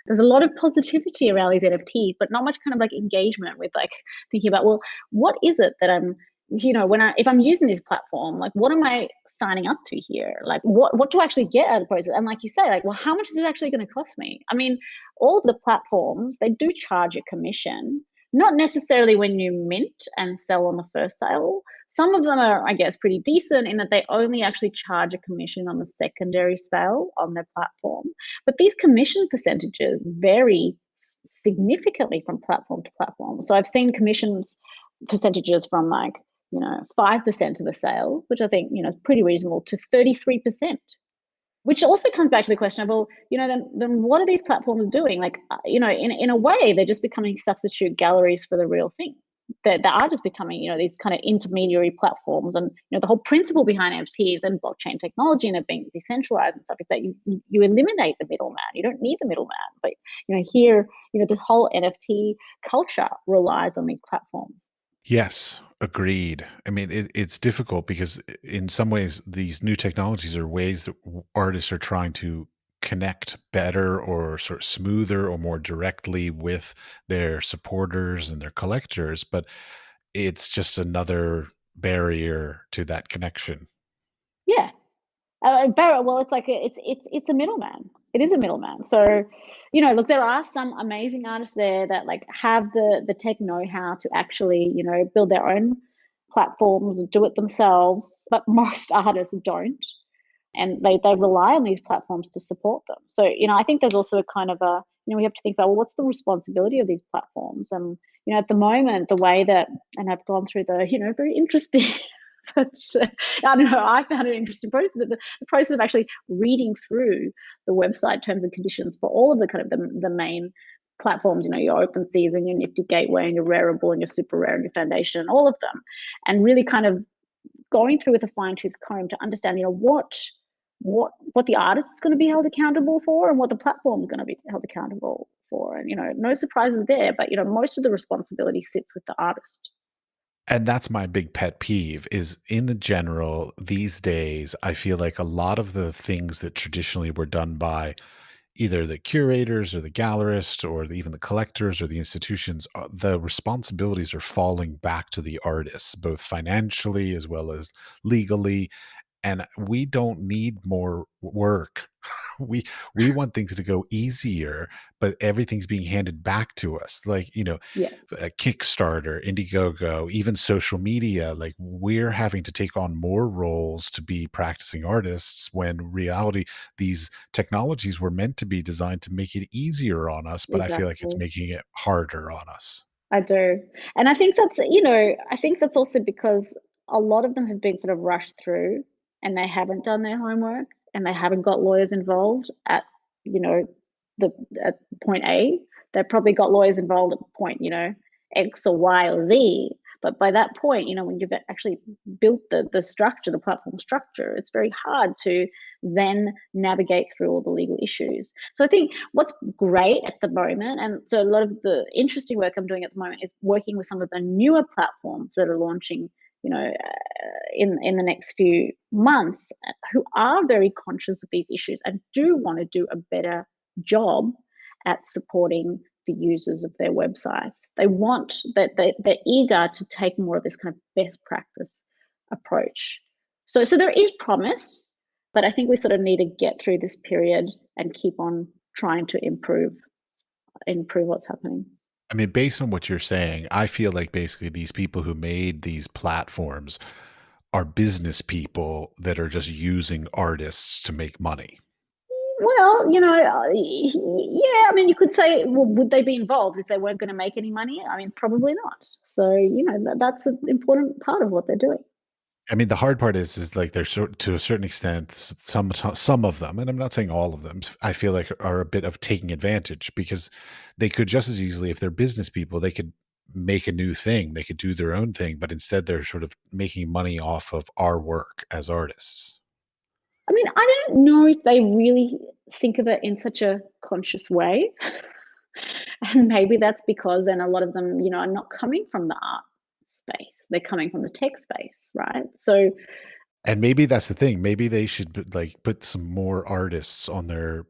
Speaker 2: There's a lot of positivity around these NFTs, but not much kind of like engagement with like thinking about, well, what is it that I'm, if I'm using this platform, like what am I signing up to here? Like what do I actually get out of the process? And like you say, like, well, how much is it actually going to cost me? I mean, all of the platforms, they do charge a commission, not necessarily when you mint and sell on the first sale. Some of them are, I guess, pretty decent in that they only actually charge a commission on the secondary sale on their platform. But these commission percentages vary significantly from platform to platform. So I've seen commissions percentages from like, 5% of a sale, which I think, is pretty reasonable, to 33%. Which also comes back to the question of, well, then what are these platforms doing? Like, in a way, they're just becoming substitute galleries for the real thing. That are just becoming, these kind of intermediary platforms, and the whole principle behind NFTs and blockchain technology and it being decentralized and stuff is that you eliminate the middleman. You don't need the middleman. But here, this whole NFT culture relies on these platforms.
Speaker 1: Yes, agreed. I mean, it's difficult because in some ways these new technologies are ways that artists are trying to connect better or sort of smoother or more directly with their supporters and their collectors, but it's just another barrier to that connection.
Speaker 2: Yeah, well, it's like it's a middleman. It is a middleman. So, look, there are some amazing artists there that like have the tech know-how to actually, build their own platforms, do it themselves. But most artists don't, and they rely on these platforms to support them. So, I think there's also a kind of a, we have to think about, well, what's the responsibility of these platforms? And at the moment, the way that, and I've gone through the, very interesting But I don't know, I found it an interesting process, but the process of actually reading through the website terms and conditions for all of the kind of the main platforms, your OpenSeas and your Nifty Gateway and your Rareable and your Super Rare and your Foundation, all of them, and really kind of going through with a fine tooth comb to understand, what the artist is going to be held accountable for and what the platform is going to be held accountable for. And, no surprises there, but, most of the responsibility sits with the artist.
Speaker 1: And that's my big pet peeve is in the general these days, I feel like a lot of the things that traditionally were done by either the curators or the gallerists or even the collectors or the institutions, the responsibilities are falling back to the artists, both financially as well as legally. And we don't need more work. We we want things to go easier, but everything's being handed back to us. Like,
Speaker 2: Yeah,
Speaker 1: a Kickstarter, Indiegogo, even social media, like we're having to take on more roles to be practicing artists when in reality these technologies were meant to be designed to make it easier on us, but I feel like it's
Speaker 2: exactly.
Speaker 1: making it harder on us.
Speaker 2: I do. And I think that's also because a lot of them have been sort of rushed through and they haven't done their homework and they haven't got lawyers involved at, you know, the at point A. They've probably got lawyers involved at point, X or Y or Z. But by that point, when you've actually built the structure, the platform structure, it's very hard to then navigate through all the legal issues. So I think what's great at the moment, and so a lot of the interesting work I'm doing at the moment is working with some of the newer platforms that are launching, in the next few months, who are very conscious of these issues and do want to do a better job at supporting the users of their websites. They want that they're eager to take more of this kind of best practice approach. So there is promise, but I think we sort of need to get through this period and keep on trying to improve what's happening.
Speaker 1: I mean, based on what you're saying, I feel like basically these people who made these platforms are business people that are just using artists to make money.
Speaker 2: Well, yeah, I mean, you could say, well, would they be involved if they weren't going to make any money? I mean, probably not. So, that's an important part of what they're doing.
Speaker 1: I mean, the hard part is like there's to a certain extent some of them, and I'm not saying all of them. I feel like are a bit of taking advantage because they could just as easily, if they're business people, they could make a new thing, they could do their own thing, but instead they're sort of making money off of our work as artists.
Speaker 2: I mean, I don't know if they really think of it in such a conscious way. And maybe that's because, and a lot of them, are not coming from the art space. They're coming from the tech space, right? So,
Speaker 1: And maybe that's the thing. Maybe they should put some more artists on their,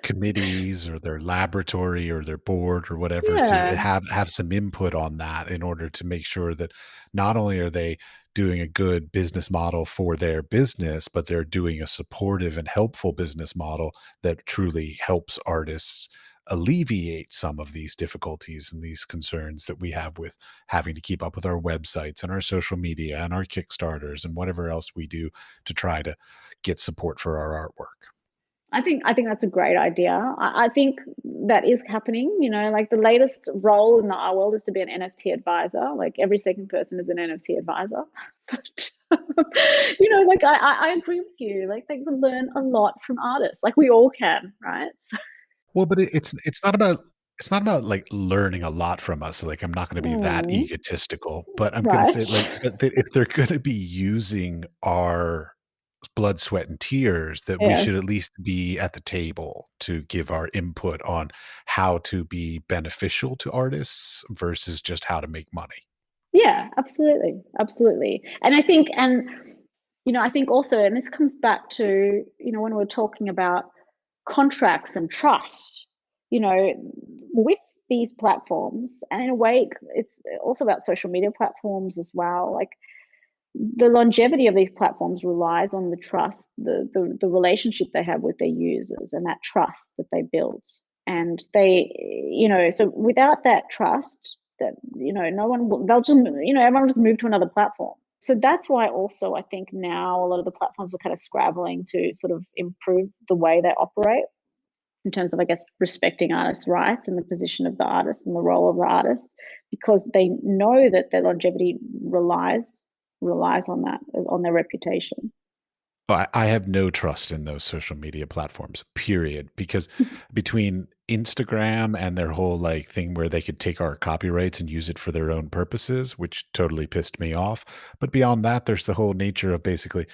Speaker 1: committees or their laboratory or their board or whatever to
Speaker 2: yeah,
Speaker 1: have some input on that in order to make sure that not only are they doing a good business model for their business, but they're doing a supportive and helpful business model that truly helps artists alleviate some of these difficulties and these concerns that we have with having to keep up with our websites and our social media and our Kickstarters and whatever else we do to try to get support for our artwork.
Speaker 2: I think that's a great idea. I think that is happening. Like the latest role in the art world is to be an NFT advisor. Like every second person is an NFT advisor. But like I agree with you. Like they can learn a lot from artists. Like we all can, right? So,
Speaker 1: Well, but it's not about like learning a lot from us. Like I'm not going to be that
Speaker 2: mm,
Speaker 1: egotistical, but I'm going to say
Speaker 2: right.
Speaker 1: like, if they're going to be using our blood, sweat, and tears, that we
Speaker 2: Yeah.
Speaker 1: should at least be at the table to give our input on how to be beneficial to artists versus just how to make money.
Speaker 2: Yeah, absolutely. Absolutely. And I think also, and this comes back to, when we're talking about contracts and trust, with these platforms, and in a way, it's also about social media platforms as well. Like the longevity of these platforms relies on the trust, the relationship they have with their users, and that trust that they build. And so without that trust, that no one will, they'll just everyone will just move to another platform. So that's why also I think now a lot of the platforms are kind of scrabbling to sort of improve the way they operate in terms of, I guess, respecting artists' rights and the position of the artist and the role of the artist, because they know that their longevity relies relies on that, on their reputation.
Speaker 1: I have no trust in those social media platforms, period. Because between Instagram and their whole like thing where they could take our copyrights and use it for their own purposes, which totally pissed me off. But beyond that, there's the whole nature of basically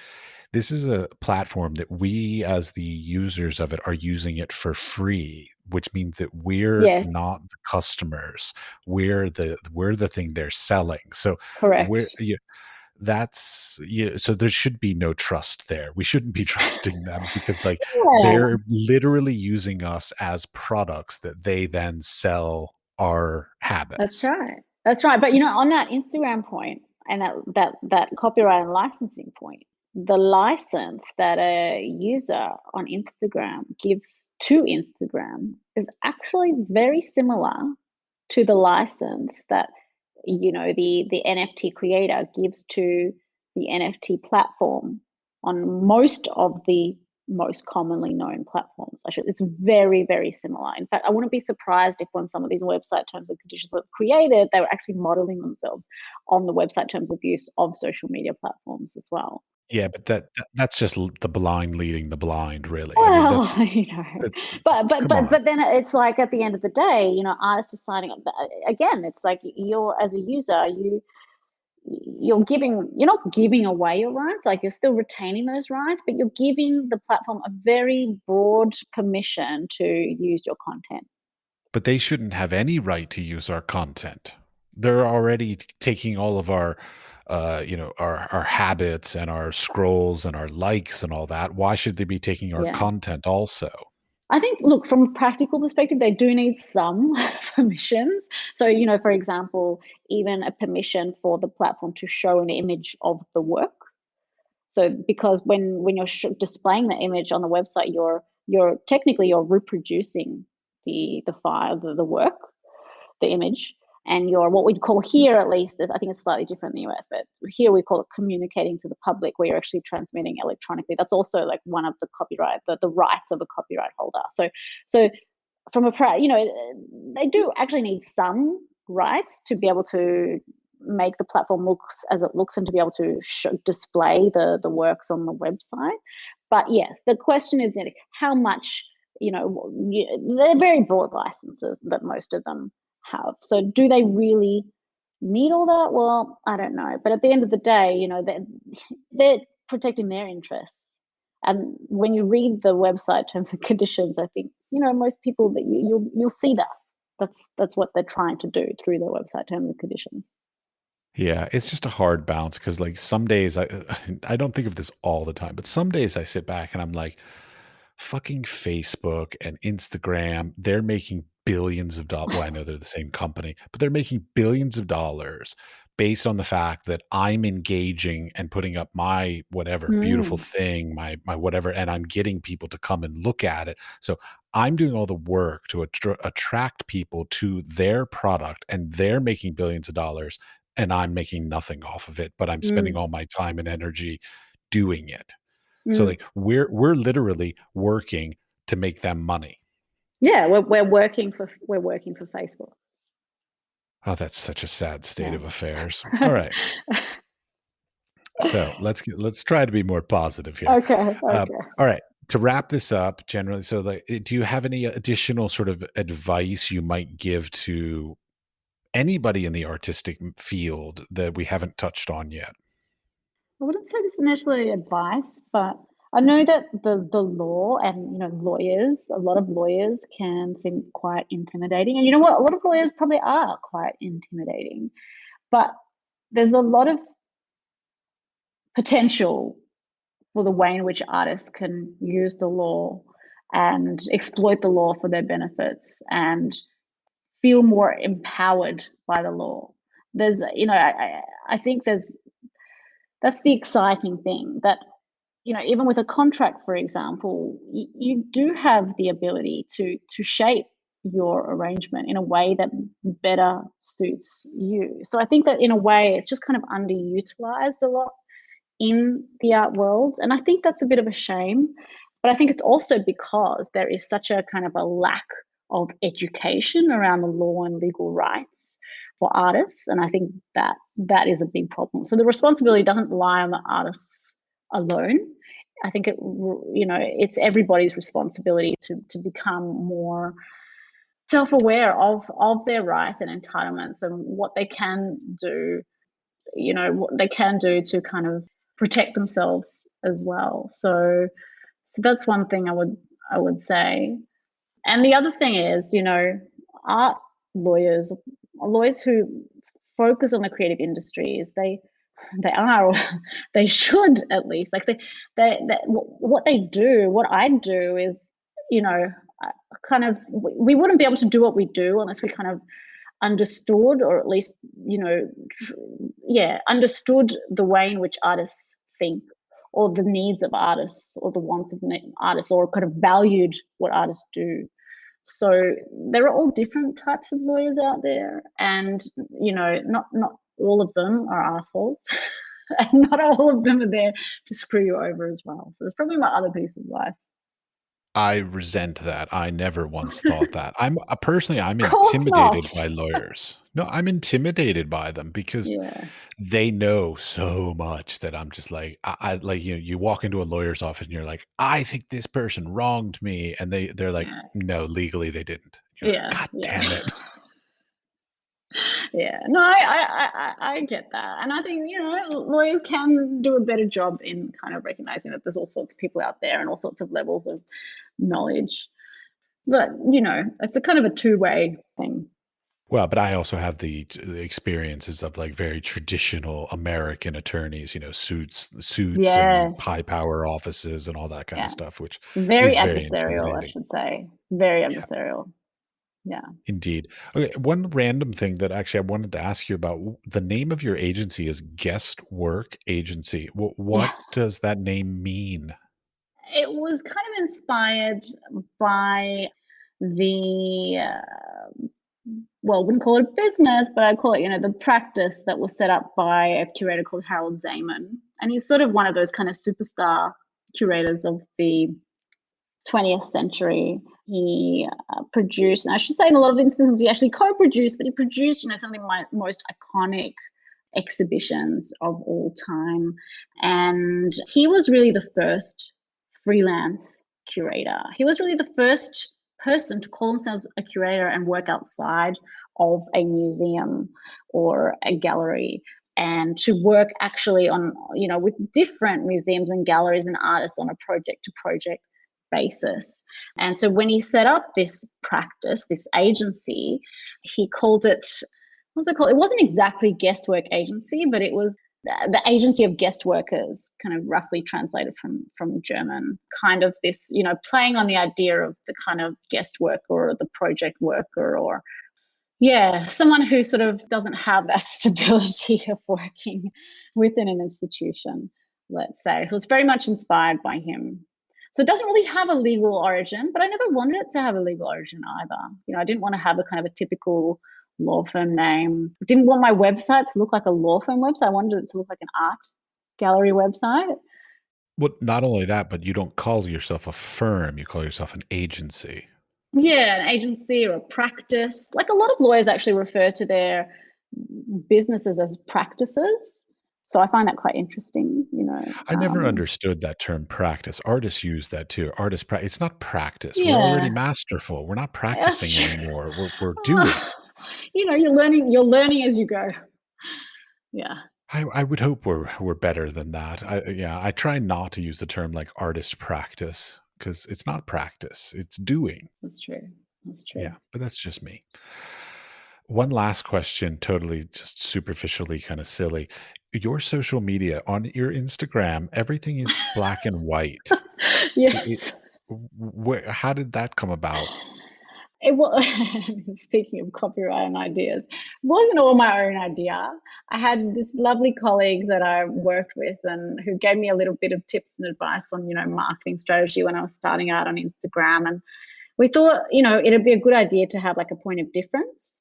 Speaker 1: this is a platform that we as the users of it are using it for free, which means that we're
Speaker 2: Yes,
Speaker 1: not the customers. We're the thing they're selling. So we're
Speaker 2: correct.
Speaker 1: that's yeah, so there should be no trust there. We shouldn't be trusting them because, like,
Speaker 2: Yeah,
Speaker 1: they're literally using us as products that they then sell our
Speaker 2: that's
Speaker 1: habits.
Speaker 2: right. That's right. But on that Instagram point and that copyright and licensing point, the license that a user on Instagram gives to Instagram is actually very similar to the license that the NFT creator gives to the NFT platform on most of the most commonly known platforms. It's very, very similar. In fact, I wouldn't be surprised if when some of these website terms and conditions were created, they were actually modeling themselves on the website terms of use of social media platforms as well.
Speaker 1: Yeah, but that's just the blind leading the blind, really. I mean,
Speaker 2: Well,
Speaker 1: that's that
Speaker 2: but
Speaker 1: come on.
Speaker 2: then it's like at the end of the day, artists are signing up. Again, it's like you're as a user, you're not giving away your rights, like you're still retaining those rights, but you're giving the platform a very broad permission to use your content.
Speaker 1: But they shouldn't have any right to use our content. They're already taking all of our, our habits and our scrolls and our likes and all that. Why should they be taking our
Speaker 2: Yeah.
Speaker 1: content also?
Speaker 2: I think, look, from a practical perspective, they do need some permissions. So, for example, even a permission for the platform to show an image of the work. So, because when you're displaying the image on the website, you're technically you're reproducing the file, the work, the image, and you're what we'd call here, at least, I think it's slightly different in the US, but here we call it communicating to the public, where you're actually transmitting electronically. That's also like one of the copyright, the rights of a copyright holder. So from they do actually need some rights to be able to make the platform looks as it looks and to be able to display the works on the website. But yes, the question is how much, they're very broad licenses that most of them have. So do they really need all that? Well, I don't know. But at the end of the day, they're protecting their interests. And when you read the website terms and conditions, I think most people that you'll see that. That's what they're trying to do through their website terms and conditions.
Speaker 1: Yeah, it's just a hard balance because, like, some days I don't think of this all the time, but some days I sit back and I'm like, fucking Facebook and Instagram, they're making billions of dollars. Well, I know they're the same company, but they're making billions of dollars based on the fact that I'm engaging and putting up my whatever beautiful
Speaker 2: Mm,
Speaker 1: thing, my whatever, and I'm getting people to come and look at it. So I'm doing all the work to attract people to their product, and they're making billions of dollars, and I'm making nothing off of it, but I'm spending
Speaker 2: mm,
Speaker 1: all my time and energy doing it. So,
Speaker 2: mm.
Speaker 1: like, we're literally working to make them money.
Speaker 2: Yeah, we're working for Facebook.
Speaker 1: Oh, that's such a sad state
Speaker 2: Yeah.
Speaker 1: of affairs. All right. So, let's try to be more positive here.
Speaker 2: Okay,
Speaker 1: Um,
Speaker 2: okay.
Speaker 1: all right. To wrap this up, generally, so, like, do you have any additional sort of advice you might give to anybody in the artistic field that we haven't touched on yet?
Speaker 2: I wouldn't say this is necessarily advice, but I know that the law and lawyers, a lot of lawyers can seem quite intimidating, and you know what? A lot of lawyers probably are quite intimidating, but there's a lot of potential for the way in which artists can use the law and exploit the law for their benefits and feel more empowered by the law. There's, I think that's the exciting thing that even with a contract, for example, you do have the ability to shape your arrangement in a way that better suits you. So I think that in a way it's just kind of underutilized a lot in the art world, and I think that's a bit of a shame. But I think it's also because there is such a kind of a lack of education around the law and legal rights. for artists, and I think that is a big problem. So the responsibility doesn't lie on the artists alone. I think it's everybody's responsibility to become more self-aware of their rights and entitlements and what they can do, what they can do to kind of protect themselves as well. So that's one thing I would say. And the other thing is, art lawyers, lawyers who focus on the creative industries, they are, or they should at least, like what they do, what I do is, kind of, we wouldn't be able to do what we do unless we kind of understood, or at least, understood the way in which artists think, or the needs of artists, or the wants of artists, or kind of valued what artists do. So there are all different types of lawyers out there, and not all of them are assholes, and not all of them are there to screw you over as well. So that's probably my other piece of advice.
Speaker 1: I resent that. I never once thought that. Personally, I'm
Speaker 2: Of course
Speaker 1: intimidated by
Speaker 2: not.
Speaker 1: lawyers. No, I'm intimidated by them because
Speaker 2: Yeah,
Speaker 1: they know so much that I'm just like, I like, you walk into a lawyer's office and you're like, "I think this person wronged me," and they're like,
Speaker 2: yeah,
Speaker 1: "No, legally they didn't." You're like,
Speaker 2: yeah,
Speaker 1: "God
Speaker 2: yeah.
Speaker 1: damn it."
Speaker 2: Yeah, no, I get that, and I think lawyers can do a better job in kind of recognizing that there's all sorts of people out there and all sorts of levels of knowledge. But it's a kind of a two-way thing.
Speaker 1: Well, but I also have the experiences of, like, very traditional American attorneys, suits and high
Speaker 2: Yes,
Speaker 1: power offices and all that kinda
Speaker 2: yeah,
Speaker 1: stuff, which
Speaker 2: very
Speaker 1: is very
Speaker 2: adversarial, I
Speaker 1: intimidating.
Speaker 2: should say, very
Speaker 1: Yeah,
Speaker 2: adversarial. Yeah.
Speaker 1: indeed. Okay, one random thing that actually I wanted to ask you about, the name of your agency is Guest Work Agency. What
Speaker 2: Yes.
Speaker 1: does that name mean?
Speaker 2: It was kind of inspired by the, well, I wouldn't call it a business, but I'd call it, the practice that was set up by a curator called Harold Zaman. And he's sort of one of those kind of superstar curators of the 20th century. He produced, and I should say in a lot of instances, he actually co produced, but he produced, some of my most iconic exhibitions of all time. And he was really the first freelance curator. He was really the first person to call themselves a curator and work outside of a museum or a gallery, and to work actually on, with different museums and galleries and artists on a project to project basis. And so when he set up this practice, this agency, he called it, what was it called? It wasn't exactly guest work agency, but it was the agency of guest workers, kind of roughly translated from German. Kind of this, playing on the idea of the kind of guest worker or the project worker, or yeah, someone who sort of doesn't have that stability of working within an institution, let's say. So it's very much inspired by him. So it doesn't really have a legal origin, but I never wanted it to have a legal origin either. I didn't want to have a kind of a typical law firm name. I didn't want my website to look like a law firm website. I wanted it to look like an art gallery website.
Speaker 1: Well, not only that, but you don't call yourself a firm, you call yourself an agency.
Speaker 2: Yeah, an agency or a practice. Like a lot of lawyers actually refer to their businesses as practices. So I find that quite interesting,
Speaker 1: I never understood that term practice. Artists use that too. It's not practice. We're already
Speaker 2: Yeah,
Speaker 1: masterful. We're not
Speaker 2: that's
Speaker 1: practicing
Speaker 2: true.
Speaker 1: anymore. We're doing.
Speaker 2: You're learning as you go. Yeah.
Speaker 1: I would hope we're better than that. Yeah, I try not to use the term like artist practice because it's not practice, it's doing.
Speaker 2: That's true. That's
Speaker 1: Yeah,
Speaker 2: true.
Speaker 1: but that's just me. One last question, totally just superficially kind of silly. Your social media on your Instagram, everything is black and white. It,
Speaker 2: Yes.
Speaker 1: how did that come about?
Speaker 2: It was, speaking of copyright and ideas, it wasn't all my own idea. I had this lovely colleague that I worked with and who gave me a little bit of tips and advice on, marketing strategy when I was starting out on Instagram. And we thought, it'd be a good idea to have like a point of difference.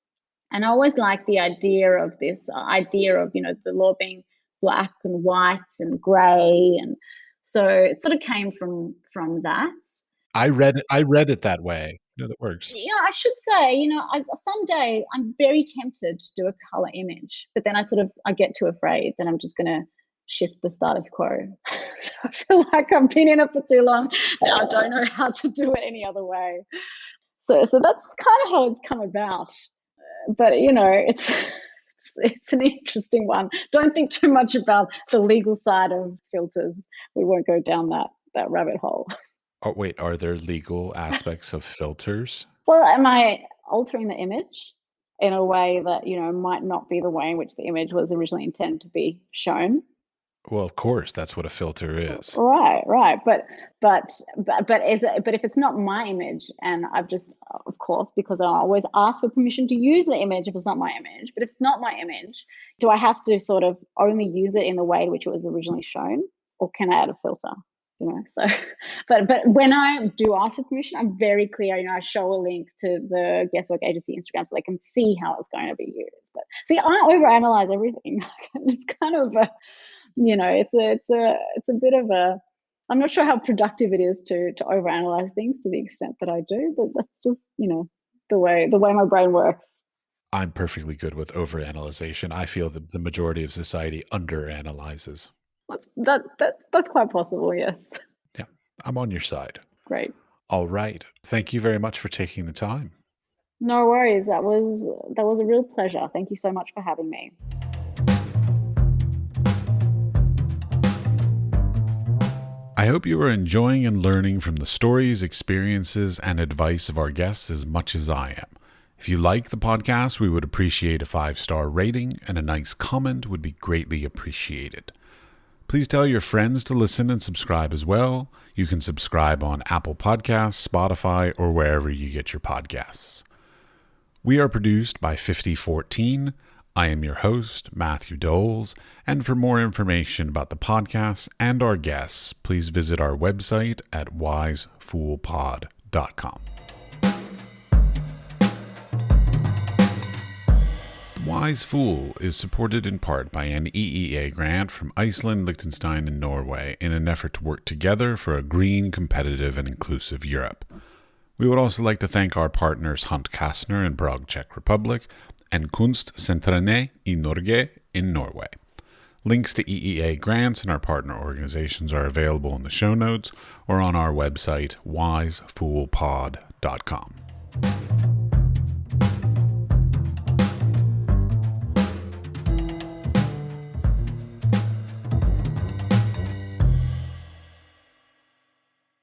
Speaker 2: And I always liked the idea of this idea of, the law being black and white and grey. And so it sort of came from that.
Speaker 1: I read it that way. That works.
Speaker 2: Yeah, I should say, someday I'm very tempted to do a color image, but then I get too afraid that I'm just gonna shift the status quo. So I feel like I've been in it for too long and I don't know how to do it any other way. So that's kind of how it's come about. But it's an interesting one. Don't think too much about the legal side of filters. We won't go down that rabbit hole.
Speaker 1: Oh, wait, are there legal aspects of filters?
Speaker 2: Well, am I altering the image in a way that, might not be the way in which the image was originally intended to be shown?
Speaker 1: Well, of course, that's what a filter is.
Speaker 2: Right, right. But if it's not my image and I've just, of course, because I always ask for permission to use the image if it's not my image, but if it's not my image, do I have to sort of only use it in the way in which it was originally shown, or can I add a filter? So but when I do ask for permission, I'm very clear. I show a link to the guestwork agency Instagram so they can see how it's going to be used. But see, I overanalyze everything. It's kind of a, it's a bit of a, I'm not sure how productive it is to overanalyze things to the extent that I do, but that's just, the way my brain works.
Speaker 1: I'm perfectly good with overanalyzation. I feel that the majority of society underanalyzes.
Speaker 2: That's quite possible, yes.
Speaker 1: Yeah, I'm on your side.
Speaker 2: Great.
Speaker 1: All right. Thank you very much for taking the time.
Speaker 2: No worries. That was a real pleasure. Thank you so much for having me.
Speaker 1: I hope you are enjoying and learning from the stories, experiences, and advice of our guests as much as I am. If you like the podcast, we would appreciate a 5-star rating, and a nice comment would be greatly appreciated. Please tell your friends to listen and subscribe as well. You can subscribe on Apple Podcasts, Spotify, or wherever you get your podcasts. We are produced by 5014. I am your host, Matthew Dols, and for more information about the podcast and our guests, please visit our website at wisefoolpod.com. The Wise Fool is supported in part by an EEA grant from Iceland, Liechtenstein, and Norway in an effort to work together for a green, competitive, and inclusive Europe. We would also like to thank our partners Hunt Kastner in Prague, Czech Republic, and Kunstsentrene i Norge in Norway. Links to EEA grants and our partner organizations are available in the show notes or on our website, wisefoolpod.com.